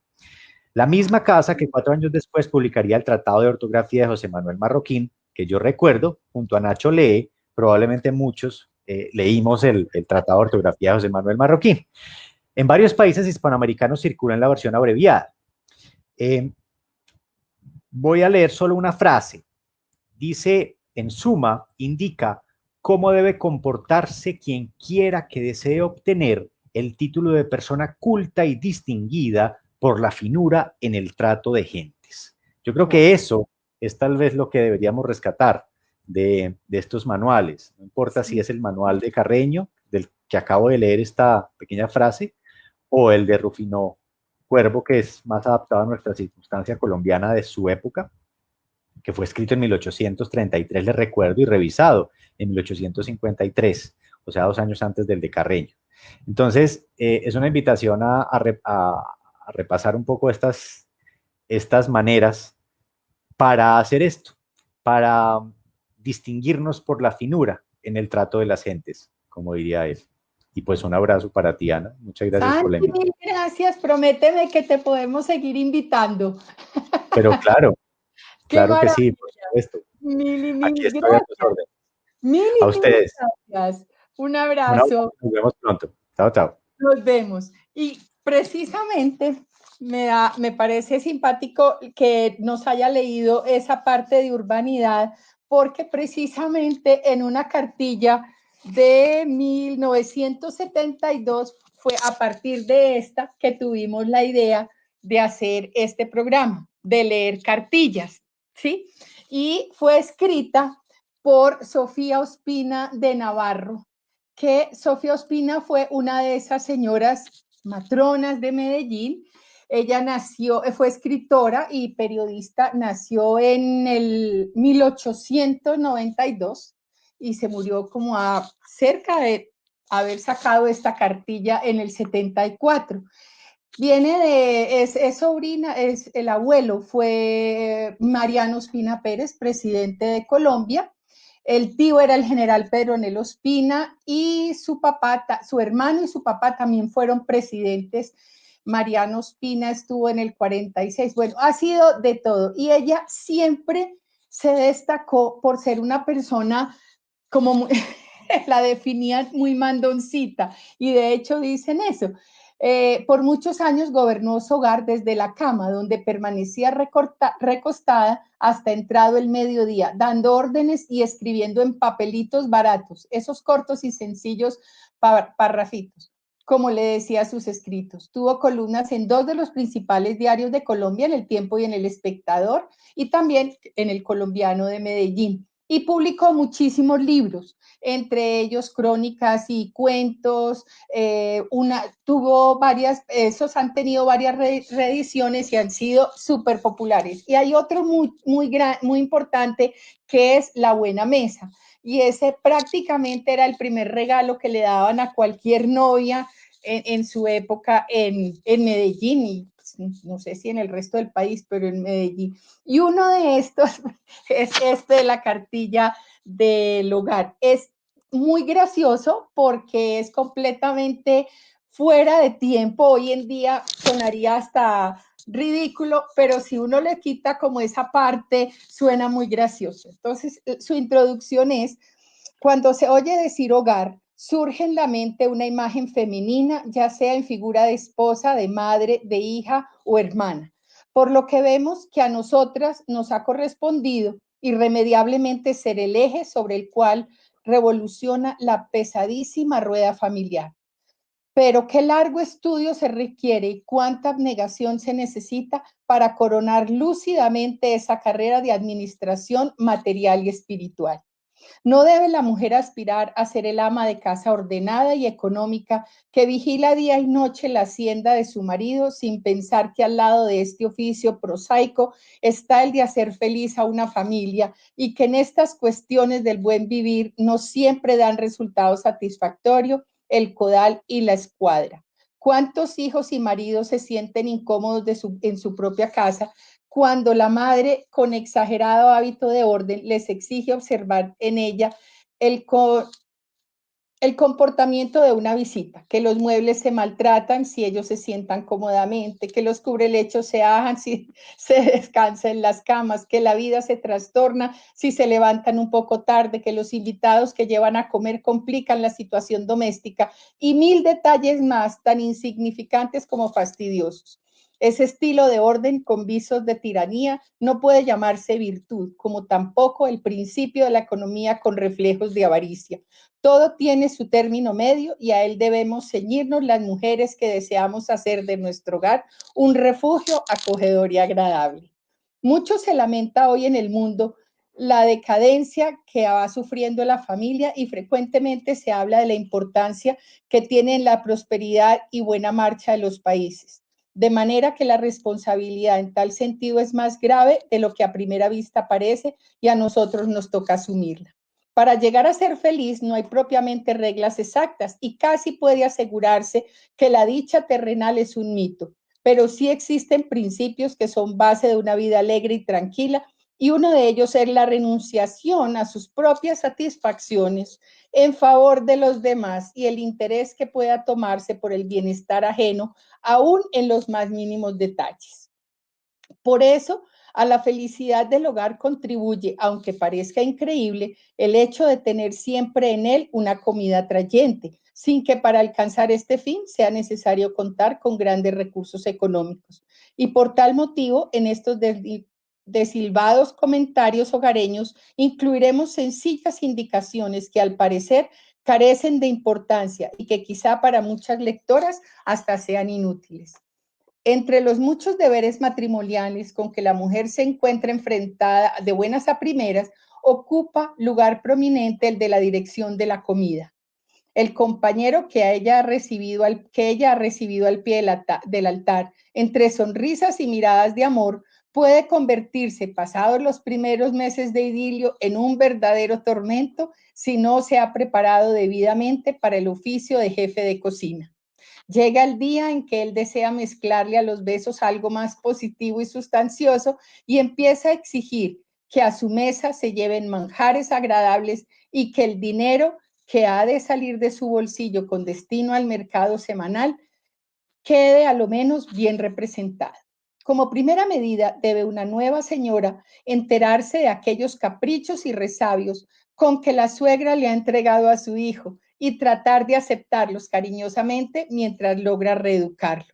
La misma casa que 4 años después publicaría el Tratado de Ortografía de José Manuel Marroquín, que yo recuerdo, junto a Nacho Lee, probablemente muchos leímos el Tratado de Ortografía de José Manuel Marroquín. En varios países hispanoamericanos circula en la versión abreviada. Voy a leer solo una frase. Dice, en suma, indica cómo debe comportarse quien quiera que desee obtener el título de persona culta y distinguida por la finura en el trato de gentes. Yo creo que eso es tal vez lo que deberíamos rescatar de estos manuales. No importa si es el manual de Carreño, del que acabo de leer esta pequeña frase, o el de Rufino Cuervo, que es más adaptado a nuestra circunstancia colombiana de su época, que fue escrito en 1833, le recuerdo, y revisado en 1853, o sea, 2 años antes del de Carreño. Entonces, es una invitación a repasar un poco estas maneras para hacer esto, para distinguirnos por la finura en el trato de las gentes, como diría él. Y pues un abrazo para ti, Ana. Muchas gracias por la invitación. Mil gracias. Prométeme que te podemos seguir invitando. Pero claro, claro que sí, por supuesto. Mil Aquí estoy a tus órdenes. Mil A ustedes. Gracias. Un abrazo. Nos vemos pronto. Chao, chao. Nos vemos. Y precisamente me parece simpático que nos haya leído esa parte de urbanidad, porque precisamente en una cartilla de 1972 fue a partir de esta que tuvimos la idea de hacer este programa, de leer cartillas, ¿sí? Y fue escrita por Sofía Ospina de Navarro, que Sofía Ospina fue una de esas señoras matronas de Medellín. Ella fue escritora y periodista, nació en el 1892 y se murió como a cerca de haber sacado esta cartilla en el 74. Es sobrina, es el abuelo, fue Mariano Ospina Pérez, presidente de Colombia. El tío era el general Pedronel Ospina y su papá, su hermano y su papá también fueron presidentes. Mariano Ospina estuvo en el 46. Bueno, ha sido de todo. Y ella siempre se destacó por ser una persona como la definían muy mandoncita. Y de hecho dicen eso. Por muchos años gobernó su hogar desde la cama, donde permanecía recostada hasta entrado el mediodía, dando órdenes y escribiendo en papelitos baratos, esos cortos y sencillos parrafitos, como le decía sus escritos. Tuvo columnas en 2 de los principales diarios de Colombia, en El Tiempo y en El Espectador, y también en El Colombiano de Medellín. Y publicó muchísimos libros, entre ellos crónicas y cuentos. Tuvo varias, esos han tenido varias reediciones y han sido súper populares. Y hay otro muy importante, que es La Buena Mesa. Y ese prácticamente era el primer regalo que le daban a cualquier novia en su época en Medellín, y no sé si en el resto del país, pero en Medellín. Y uno de estos es este de la cartilla del hogar. Es muy gracioso porque es completamente fuera de tiempo. Hoy en día sonaría hasta ridículo, pero si uno le quita como esa parte, suena muy gracioso. Entonces, su introducción es: cuando se oye decir hogar, surge en la mente una imagen femenina, ya sea en figura de esposa, de madre, de hija o hermana, por lo que vemos que a nosotras nos ha correspondido irremediablemente ser el eje sobre el cual revoluciona la pesadísima rueda familiar. Pero qué largo estudio se requiere y cuánta abnegación se necesita para coronar lúcidamente esa carrera de administración material y espiritual. No debe la mujer aspirar a ser el ama de casa ordenada y económica que vigila día y noche la hacienda de su marido sin pensar que al lado de este oficio prosaico está el de hacer feliz a una familia y que en estas cuestiones del buen vivir no siempre dan resultado satisfactorio el codal y la escuadra. ¿Cuántos hijos y maridos se sienten incómodos en su propia casa cuando la madre, con exagerado hábito de orden, les exige observar en ella el comportamiento de una visita, que los muebles se maltratan si ellos se sientan cómodamente, que los cubrelechos se ajan si se descansa en las camas, que la vida se trastorna si se levantan un poco tarde, que los invitados que llevan a comer complican la situación doméstica y mil detalles más tan insignificantes como fastidiosos? Ese estilo de orden con visos de tiranía no puede llamarse virtud, como tampoco el principio de la economía con reflejos de avaricia. Todo tiene su término medio y a él debemos ceñirnos las mujeres que deseamos hacer de nuestro hogar un refugio acogedor y agradable. Mucho se lamenta hoy en el mundo la decadencia que va sufriendo la familia y frecuentemente se habla de la importancia que tiene la prosperidad y buena marcha de los países. De manera que la responsabilidad en tal sentido es más grave de lo que a primera vista parece y a nosotros nos toca asumirla. Para llegar a ser feliz no hay propiamente reglas exactas y casi puede asegurarse que la dicha terrenal es un mito, pero sí existen principios que son base de una vida alegre y tranquila y uno de ellos es la renunciación a sus propias satisfacciones en favor de los demás y el interés que pueda tomarse por el bienestar ajeno, aún en los más mínimos detalles. Por eso, a la felicidad del hogar contribuye, aunque parezca increíble, el hecho de tener siempre en él una comida atrayente, sin que para alcanzar este fin sea necesario contar con grandes recursos económicos. Y por tal motivo, en estos desilvados comentarios hogareños, incluiremos sencillas indicaciones que al parecer carecen de importancia y que quizá para muchas lectoras hasta sean inútiles. Entre los muchos deberes matrimoniales con que la mujer se encuentra enfrentada de buenas a primeras, ocupa lugar prominente el de la dirección de la comida. El compañero que ella ha recibido al pie del altar, entre sonrisas y miradas de amor, puede convertirse, pasados los primeros meses de idilio, en un verdadero tormento si no se ha preparado debidamente para el oficio de jefe de cocina. Llega el día en que él desea mezclarle a los besos algo más positivo y sustancioso y empieza a exigir que a su mesa se lleven manjares agradables y que el dinero que ha de salir de su bolsillo con destino al mercado semanal quede a lo menos bien representado. Como primera medida, debe una nueva señora enterarse de aquellos caprichos y resabios con que la suegra le ha entregado a su hijo y tratar de aceptarlos cariñosamente mientras logra reeducarlo.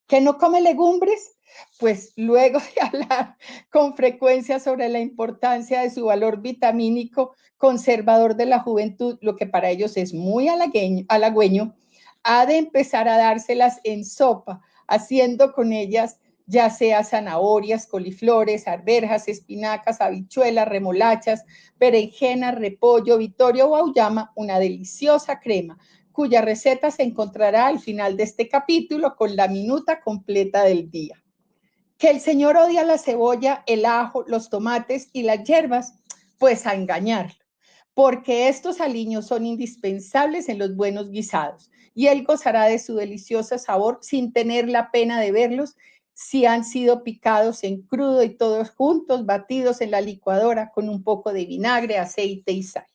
¿Que no come legumbres? Pues luego de hablar con frecuencia sobre la importancia de su valor vitamínico conservador de la juventud, lo que para ellos es muy halagüeño, ha de empezar a dárselas en sopa, haciendo con ellas ya sea zanahorias, coliflores, arvejas, espinacas, habichuelas, remolachas, berenjenas, repollo, vitorio o auyama, una deliciosa crema, cuya receta se encontrará al final de este capítulo con la minuta completa del día. Que el Señor odia la cebolla, el ajo, los tomates y las hierbas, pues a engañarlo, porque estos aliños son indispensables en los buenos guisados y él gozará de su delicioso sabor sin tener la pena de verlos si han sido picados en crudo y todos juntos, batidos en la licuadora con un poco de vinagre, aceite y sal.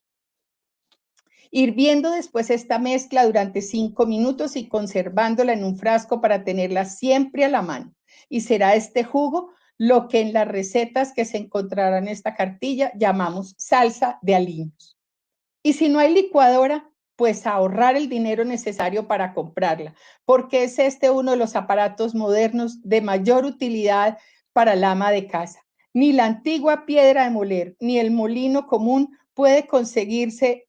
Hirviendo después esta mezcla durante 5 minutos y conservándola en un frasco para tenerla siempre a la mano. Y será este jugo lo que en las recetas que se encontrarán en esta cartilla llamamos salsa de aliños. Y si no hay licuadora, pues a ahorrar el dinero necesario para comprarla, porque es este uno de los aparatos modernos de mayor utilidad para el ama de casa. Ni la antigua piedra de moler, ni el molino común puede conseguirse,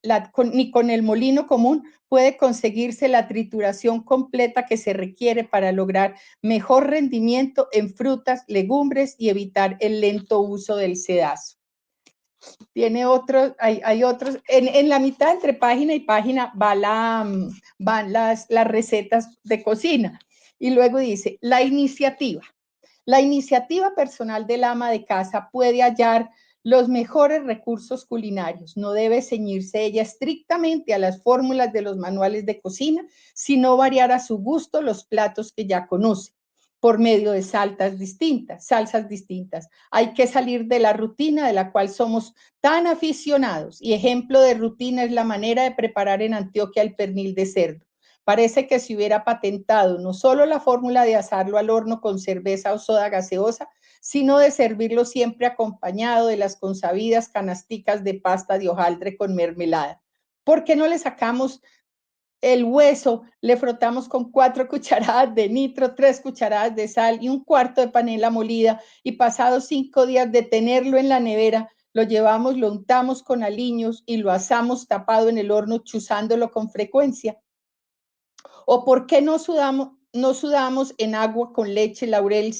ni con el molino común puede conseguirse la trituración completa que se requiere para lograr mejor rendimiento en frutas, legumbres y evitar el lento uso del sedazo. Tiene otros, hay otros, en la mitad entre página y página van las recetas de cocina. Y luego dice, la iniciativa personal del ama de casa puede hallar los mejores recursos culinarios. No debe ceñirse ella estrictamente a las fórmulas de los manuales de cocina, sino variar a su gusto los platos que ya conoce por medio de salsas distintas. Hay que salir de la rutina de la cual somos tan aficionados, y ejemplo de rutina es la manera de preparar en Antioquia el pernil de cerdo. Parece que se hubiera patentado no solo la fórmula de asarlo al horno con cerveza o soda gaseosa, sino de servirlo siempre acompañado de las consabidas canasticas de pasta de hojaldre con mermelada. ¿Por qué no le sacamos el hueso, le frotamos con 4 cucharadas de nitro, 3 cucharadas de sal y un cuarto de panela molida, y pasados 5 días de tenerlo en la nevera, lo llevamos, lo untamos con aliños y lo asamos tapado en el horno, chuzándolo con frecuencia? ¿O por qué no sudamos en agua con leche, laurel,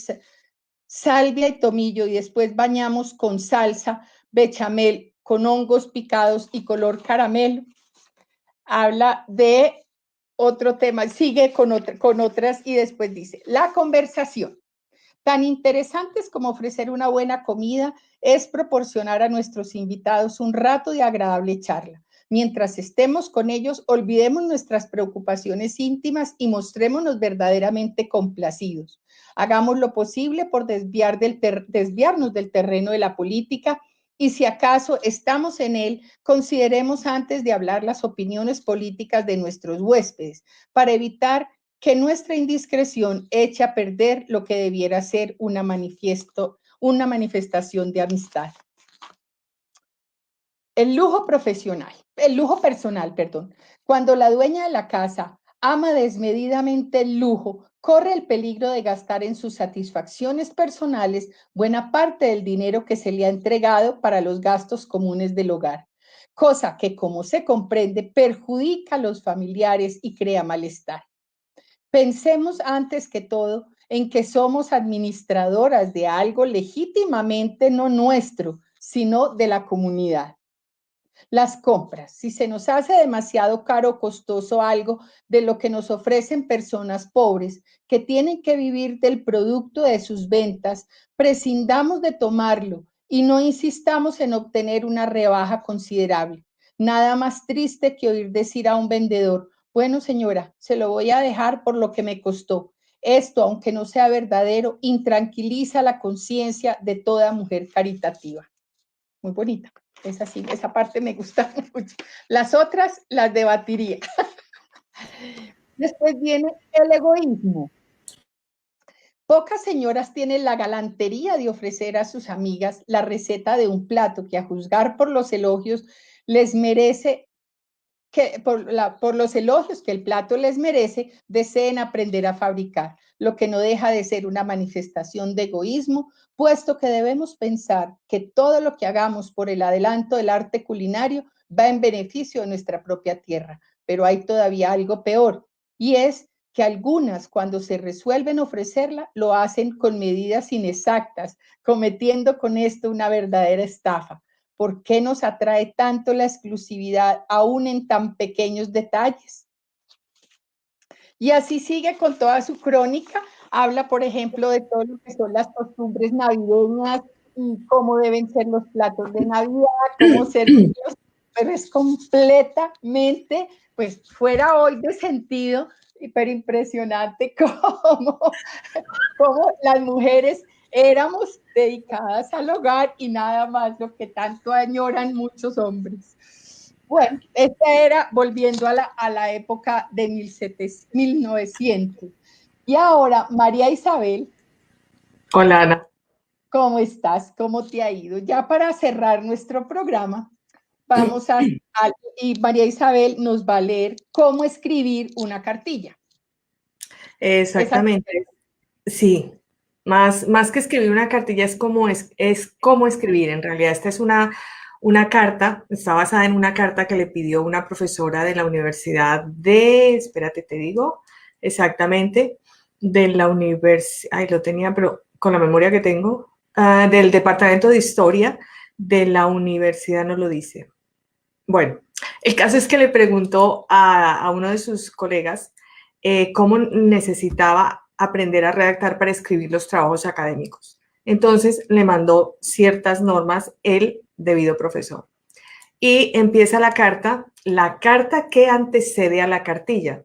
salvia y tomillo, y después bañamos con salsa, bechamel, con hongos picados y color caramelo? Habla de otro tema, sigue con otras, y después dice, la conversación. Tan interesantes como ofrecer una buena comida es proporcionar a nuestros invitados un rato de agradable charla. Mientras estemos con ellos, olvidemos nuestras preocupaciones íntimas y mostrémonos verdaderamente complacidos. Hagamos lo posible por desviarnos del terreno de la política, y si acaso estamos en él, consideremos antes de hablar las opiniones políticas de nuestros huéspedes, para evitar que nuestra indiscreción eche a perder lo que debiera ser una manifestación de amistad. El lujo personal. Cuando la dueña de la casa ama desmedidamente el lujo, corre el peligro de gastar en sus satisfacciones personales buena parte del dinero que se le ha entregado para los gastos comunes del hogar, cosa que, como se comprende, perjudica a los familiares y crea malestar. Pensemos antes que todo en que somos administradoras de algo legítimamente no nuestro, sino de la comunidad. Las compras. Si se nos hace demasiado caro o costoso algo de lo que nos ofrecen personas pobres que tienen que vivir del producto de sus ventas, prescindamos de tomarlo y no insistamos en obtener una rebaja considerable. Nada más triste que oír decir a un vendedor, bueno, señora, se lo voy a dejar por lo que me costó. Esto, aunque no sea verdadero, intranquiliza la conciencia de toda mujer caritativa. Muy bonita. Es así, esa parte me gusta mucho. Las otras las debatiría. Después viene el egoísmo. Pocas señoras tienen la galantería de ofrecer a sus amigas la receta de un plato que, a juzgar por los elogios, les merece, por los elogios que el plato les merece, deseen aprender a fabricar, lo que no deja de ser una manifestación de egoísmo, puesto que debemos pensar que todo lo que hagamos por el adelanto del arte culinario va en beneficio de nuestra propia tierra. Pero hay todavía algo peor, y es que algunas, cuando se resuelven ofrecerla, lo hacen con medidas inexactas, cometiendo con esto una verdadera estafa. ¿Por qué nos atrae tanto la exclusividad, aún en tan pequeños detalles? Y así sigue con toda su crónica. Habla, por ejemplo, de todo lo que son las costumbres navideñas y cómo deben ser los platos de Navidad, cómo servirlos, pero es completamente, pues fuera hoy de sentido, pero impresionante cómo las mujeres éramos dedicadas al hogar y nada más, lo que tanto añoran muchos hombres. Bueno, esta era volviendo a la época de 1900. Y ahora, María Isabel. Hola, Ana. ¿Cómo estás? ¿Cómo te ha ido? Ya para cerrar nuestro programa, y María Isabel nos va a leer cómo escribir una cartilla. Exactamente. Sí. Más que escribir una cartilla es cómo escribir. En realidad, esta es una carta, está basada en una carta que le pidió una profesora de la universidad espérate, te digo, exactamente, de la universidad, lo tenía, pero con la memoria que tengo, del Departamento de Historia de la universidad, no lo dice. Bueno, el caso es que le preguntó a uno de sus colegas cómo necesitaba aprender a redactar para escribir los trabajos académicos. Entonces le mandó ciertas normas el debido profesor. Y empieza la carta que antecede a la cartilla.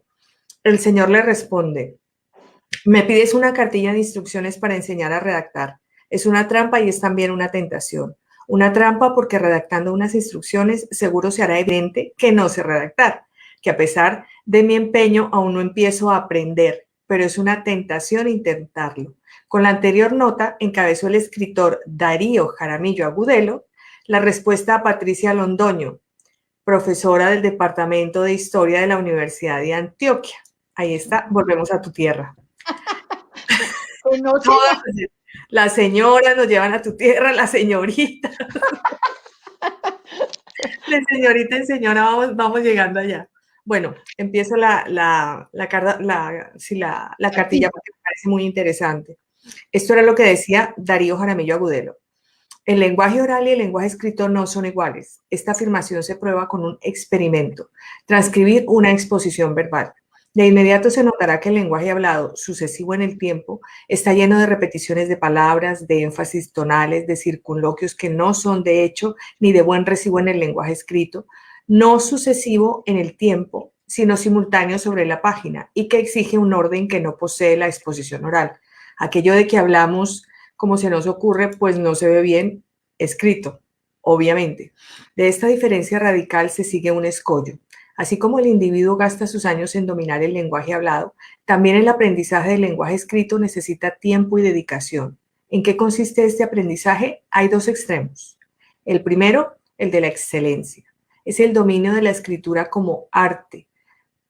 El señor le responde: me pides una cartilla de instrucciones para enseñar a redactar. Es una trampa y es también una tentación. Una trampa porque redactando unas instrucciones seguro se hará evidente que no sé redactar, que a pesar de mi empeño aún no empiezo a aprender, pero es una tentación intentarlo. Con la anterior nota encabezó el escritor Darío Jaramillo Agudelo la respuesta a Patricia Londoño, profesora del Departamento de Historia de la Universidad de Antioquia. Ahí está, volvemos a tu tierra. La señora, nos llevan a tu tierra, la señorita. De señorita en señora vamos llegando allá. Bueno, empiezo la cartilla porque me parece muy interesante. Esto era lo que decía Darío Jaramillo Agudelo. El lenguaje oral y el lenguaje escrito no son iguales. Esta afirmación se prueba con un experimento: transcribir una exposición verbal. De inmediato se notará que el lenguaje hablado, sucesivo en el tiempo, está lleno de repeticiones de palabras, de énfasis tonales, de circunloquios que no son de hecho ni de buen recibo en el lenguaje escrito, no sucesivo en el tiempo, sino simultáneo sobre la página, y que exige un orden que no posee la exposición oral. Aquello de que hablamos como se nos ocurre, pues no se ve bien escrito, obviamente. De esta diferencia radical se sigue un escollo. Así como el individuo gasta sus años en dominar el lenguaje hablado, también el aprendizaje del lenguaje escrito necesita tiempo y dedicación. ¿En qué consiste este aprendizaje? Hay dos extremos. El primero, el de la excelencia. Es el dominio de la escritura como arte,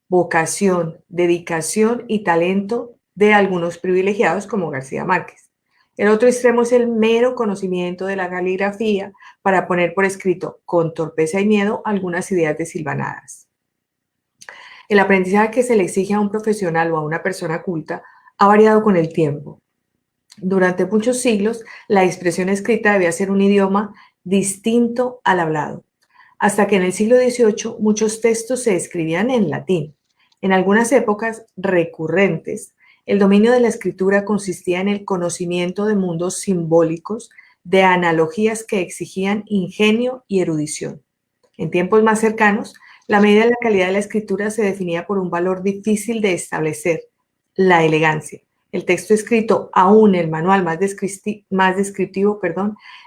vocación, dedicación y talento de algunos privilegiados como García Márquez. El otro extremo es el mero conocimiento de la caligrafía para poner por escrito con torpeza y miedo algunas ideas desilvanadas. El aprendizaje que se le exige a un profesional o a una persona culta ha variado con el tiempo. Durante muchos siglos, la expresión escrita debía ser un idioma distinto al hablado, hasta que en el siglo XVIII muchos textos se escribían en latín. En algunas épocas recurrentes, el dominio de la escritura consistía en el conocimiento de mundos simbólicos, de analogías que exigían ingenio y erudición. En tiempos más cercanos, la medida de la calidad de la escritura se definía por un valor difícil de establecer: la elegancia. El texto escrito, aún el manual más descriptivo,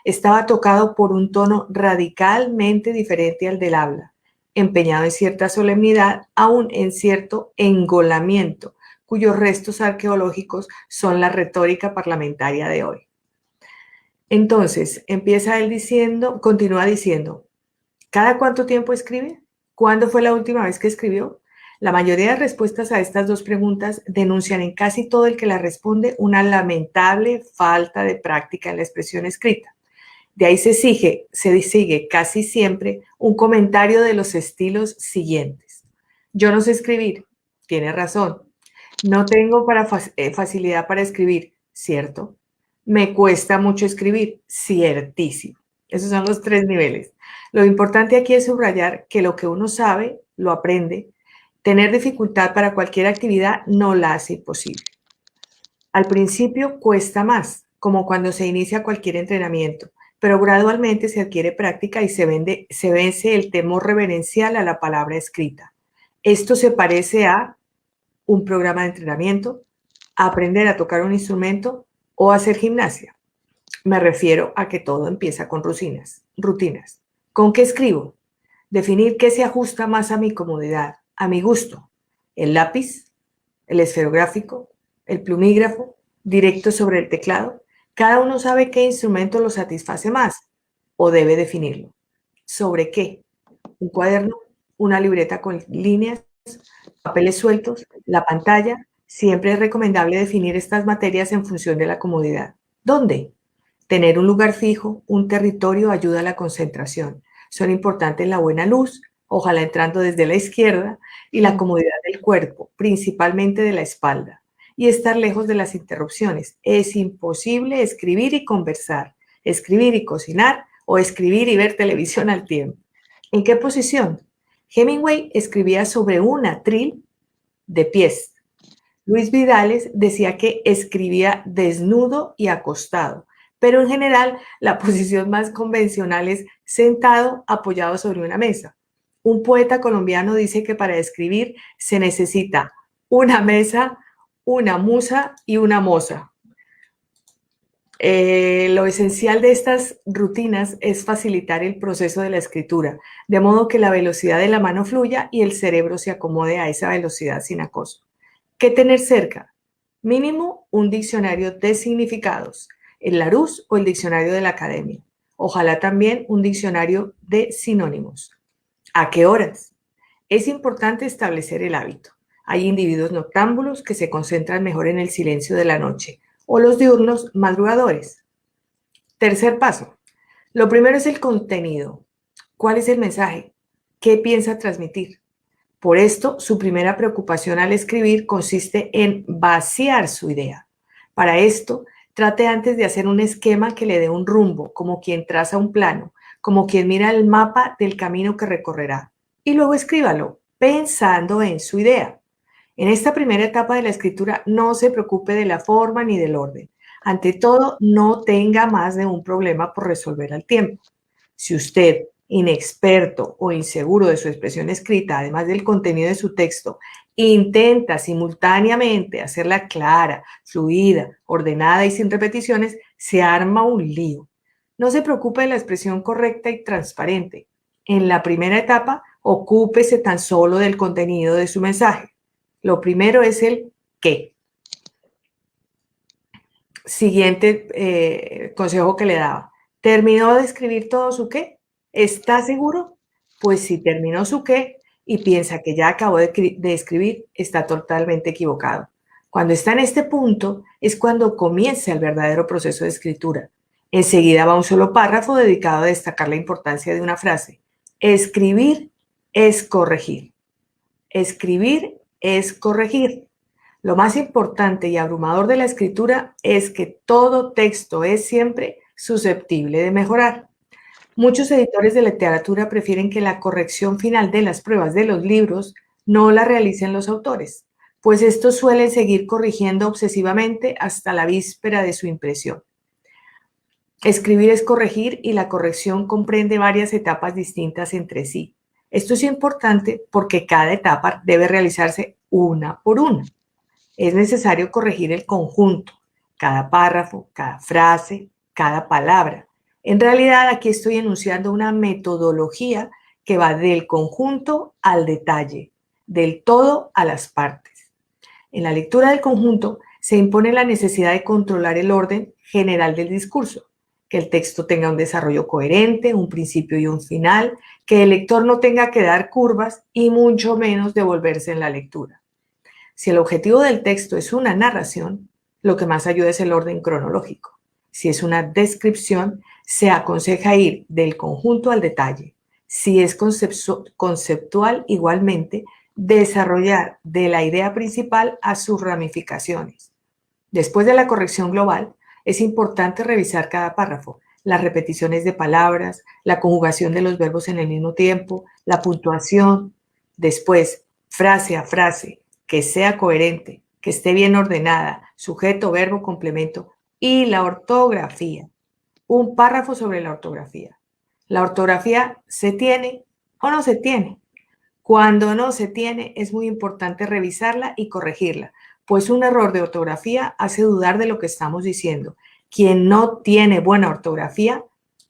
estaba tocado por un tono radicalmente diferente al del habla, empeñado en cierta solemnidad, aún en cierto engolamiento, cuyos restos arqueológicos son la retórica parlamentaria de hoy. Entonces, continúa diciendo, ¿cada cuánto tiempo escribe? ¿Cuándo fue la última vez que escribió? La mayoría de respuestas a estas dos preguntas denuncian en casi todo el que las responde una lamentable falta de práctica en la expresión escrita. De ahí se sigue casi siempre un comentario de los estilos siguientes. Yo no sé escribir, tiene razón. No tengo facilidad para escribir, ¿cierto? Me cuesta mucho escribir, ciertísimo. Esos son los tres niveles. Lo importante aquí es subrayar que lo que uno sabe, lo aprende. Tener dificultad para cualquier actividad no la hace imposible. Al principio cuesta más, como cuando se inicia cualquier entrenamiento, pero gradualmente se adquiere práctica y se vence el temor reverencial a la palabra escrita. Esto se parece a un programa de entrenamiento, a aprender a tocar un instrumento o a hacer gimnasia. Me refiero a que todo empieza con rutinas. ¿Con qué escribo? Definir qué se ajusta más a mi comodidad, a mi gusto. El lápiz, el esferográfico, el plumígrafo, directo sobre el teclado. Cada uno sabe qué instrumento lo satisface más o debe definirlo. ¿Sobre qué? un cuaderno, una libreta con líneas, papeles sueltos, la pantalla. Siempre es recomendable definir estas materias en función de la comodidad. ¿Dónde? Tener un lugar fijo, un territorio ayuda a la concentración. Son importantes la buena luz, ojalá entrando desde la izquierda, y la comodidad del cuerpo, principalmente de la espalda, y estar lejos de las interrupciones. Es imposible escribir y conversar, escribir y cocinar, o escribir y ver televisión al tiempo. ¿En qué posición? Hemingway escribía sobre un atril de pies. Luis Vidales decía que escribía desnudo y acostado, pero en general la posición más convencional es sentado apoyado sobre una mesa. Un poeta colombiano dice que para escribir se necesita una mesa, una musa y una moza. Lo esencial de estas rutinas es facilitar el proceso de la escritura, de modo que la velocidad de la mano fluya y el cerebro se acomode a esa velocidad sin acoso. ¿Qué tener cerca? Mínimo un diccionario de significados, el Larousse o el diccionario de la Academia. Ojalá también un diccionario de sinónimos. ¿A qué horas? Es importante establecer el hábito. Hay individuos noctámbulos que se concentran mejor en el silencio de la noche, o los diurnos madrugadores. Tercer paso. Lo primero es el contenido. ¿Cuál es el mensaje? ¿Qué piensa transmitir? Por esto, su primera preocupación al escribir consiste en vaciar su idea. Para esto, trate antes de hacer un esquema que le dé un rumbo, como quien traza un plano, como quien mira el mapa del camino que recorrerá. Y luego escríbalo, pensando en su idea. En esta primera etapa de la escritura, no se preocupe de la forma ni del orden. Ante todo, no tenga más de un problema por resolver al tiempo. Si usted, inexperto o inseguro de su expresión escrita, además del contenido de su texto, intenta simultáneamente hacerla clara, fluida, ordenada y sin repeticiones, se arma un lío. No se preocupe de la expresión correcta y transparente. En la primera etapa, ocúpese tan solo del contenido de su mensaje. Lo primero es el qué. Siguiente consejo que le daba. ¿Terminó de escribir todo su qué? ¿Está seguro? Pues si terminó su qué y piensa que ya acabó de escribir, está totalmente equivocado. Cuando está en este punto es cuando comienza el verdadero proceso de escritura. Enseguida va un solo párrafo dedicado a destacar la importancia de una frase. Escribir es corregir. Escribir es corregir. Lo más importante y abrumador de la escritura es que todo texto es siempre susceptible de mejorar. Muchos editores de literatura prefieren que la corrección final de las pruebas de los libros no la realicen los autores, pues estos suelen seguir corrigiendo obsesivamente hasta la víspera de su impresión. Escribir es corregir y la corrección comprende varias etapas distintas entre sí. Esto es importante porque cada etapa debe realizarse una por una. Es necesario corregir el conjunto, cada párrafo, cada frase, cada palabra. En realidad, aquí estoy enunciando una metodología que va del conjunto al detalle, del todo a las partes. En la lectura del conjunto se impone la necesidad de controlar el orden general del discurso, que el texto tenga un desarrollo coherente, un principio y un final, que el lector no tenga que dar curvas y mucho menos devolverse en la lectura. Si el objetivo del texto es una narración, lo que más ayuda es el orden cronológico. Si es una descripción, se aconseja ir del conjunto al detalle. Si es conceptual, igualmente, desarrollar de la idea principal a sus ramificaciones. Después de la corrección global, es importante revisar cada párrafo, las repeticiones de palabras, la conjugación de los verbos en el mismo tiempo, la puntuación. Después, frase a frase, que sea coherente, que esté bien ordenada, sujeto, verbo, complemento, y la ortografía. Un párrafo sobre la ortografía. ¿La ortografía se tiene o no se tiene? Cuando no se tiene, es muy importante revisarla y corregirla, pues un error de ortografía hace dudar de lo que estamos diciendo. Quien no tiene buena ortografía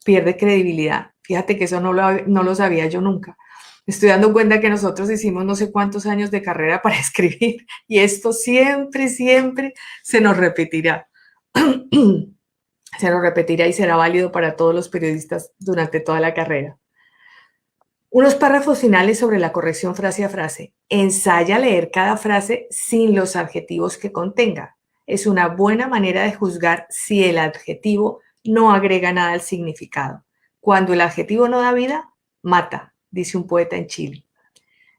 pierde credibilidad. Fíjate que eso no lo sabía yo nunca. Estoy dando cuenta que nosotros hicimos no sé cuántos años de carrera para escribir y esto siempre, siempre se nos repetirá. Se nos repetirá y será válido para todos los periodistas durante toda la carrera. Unos párrafos finales sobre la corrección frase a frase. Ensaya leer cada frase sin los adjetivos que contenga. Es una buena manera de juzgar si el adjetivo no agrega nada al significado. Cuando el adjetivo no da vida, mata, dice un poeta en Chile.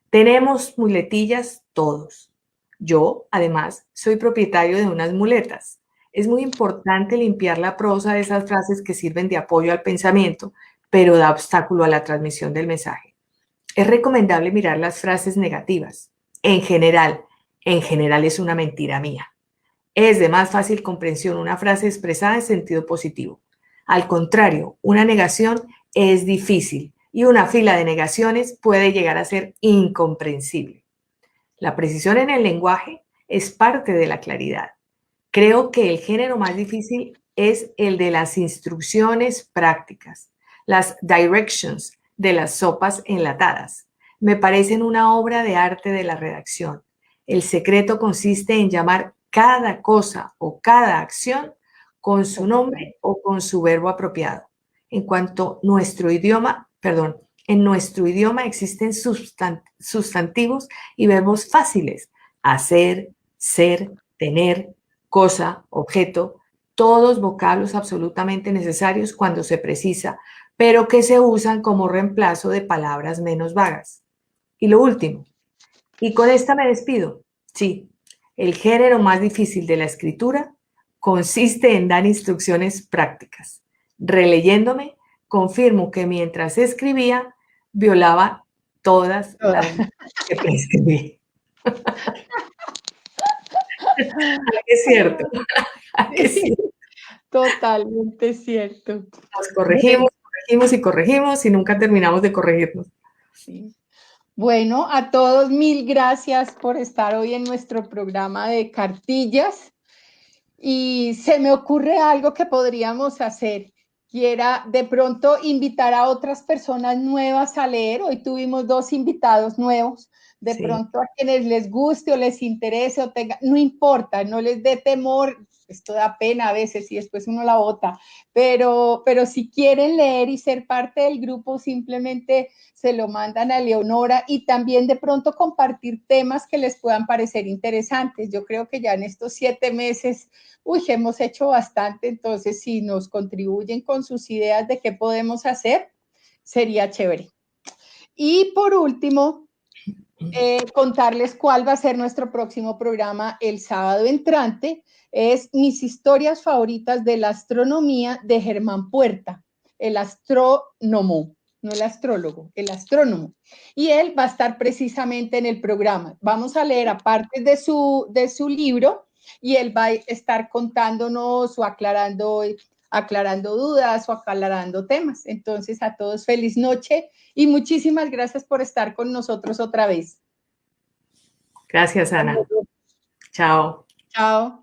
Tenemos muletillas todos. Yo, además, soy propietario de unas muletas. Es muy importante limpiar la prosa de esas frases que sirven de apoyo al pensamiento, pero da obstáculo a la transmisión del mensaje. Es recomendable mirar las frases negativas. En general es una mentira mía. Es de más fácil comprensión una frase expresada en sentido positivo. Al contrario, una negación es difícil y una fila de negaciones puede llegar a ser incomprensible. La precisión en el lenguaje es parte de la claridad. Creo que el género más difícil es el de las instrucciones prácticas, las directions de las sopas enlatadas. Me parecen una obra de arte de la redacción. El secreto consiste en llamar cada cosa o cada acción con su nombre o con su verbo apropiado. En nuestro idioma existen sustantivos y verbos fáciles: hacer, ser, tener, cosa, objeto, todos vocablos absolutamente necesarios cuando se precisa, pero que se usan como reemplazo de palabras menos vagas. Y lo último, y con esta me despido. Sí, el género más difícil de la escritura consiste en dar instrucciones prácticas. Releyéndome, confirmo que mientras escribía, violaba todas las que prescribí. Es cierto. Sí, totalmente cierto. Nos corregimos y nunca terminamos de corregirnos. Sí. Bueno, a todos 1000 gracias por estar hoy en nuestro programa de cartillas. Y se me ocurre algo que podríamos hacer, y era de pronto invitar a otras personas nuevas a leer. Hoy tuvimos 2 invitados nuevos. De pronto a quienes les guste o les interese o tenga, no importa, no les dé temor, esto da pena a veces y después uno la bota, pero si quieren leer y ser parte del grupo, simplemente se lo mandan a Leonora, y también de pronto compartir temas que les puedan parecer interesantes. Yo creo que ya en estos 7 meses, hemos hecho bastante, entonces si nos contribuyen con sus ideas de qué podemos hacer, sería chévere. Y por último, contarles cuál va a ser nuestro próximo programa el sábado entrante. Es mis historias favoritas de la astronomía, de Germán Puerta, el astrónomo, no el astrólogo, el astrónomo. Y él va a estar precisamente en el programa. Vamos a leer aparte de su libro, y él va a estar contándonos o aclarando dudas o aclarando temas. Entonces, a todos feliz noche y muchísimas gracias por estar con nosotros otra vez. Gracias, Ana. Chao. Chao.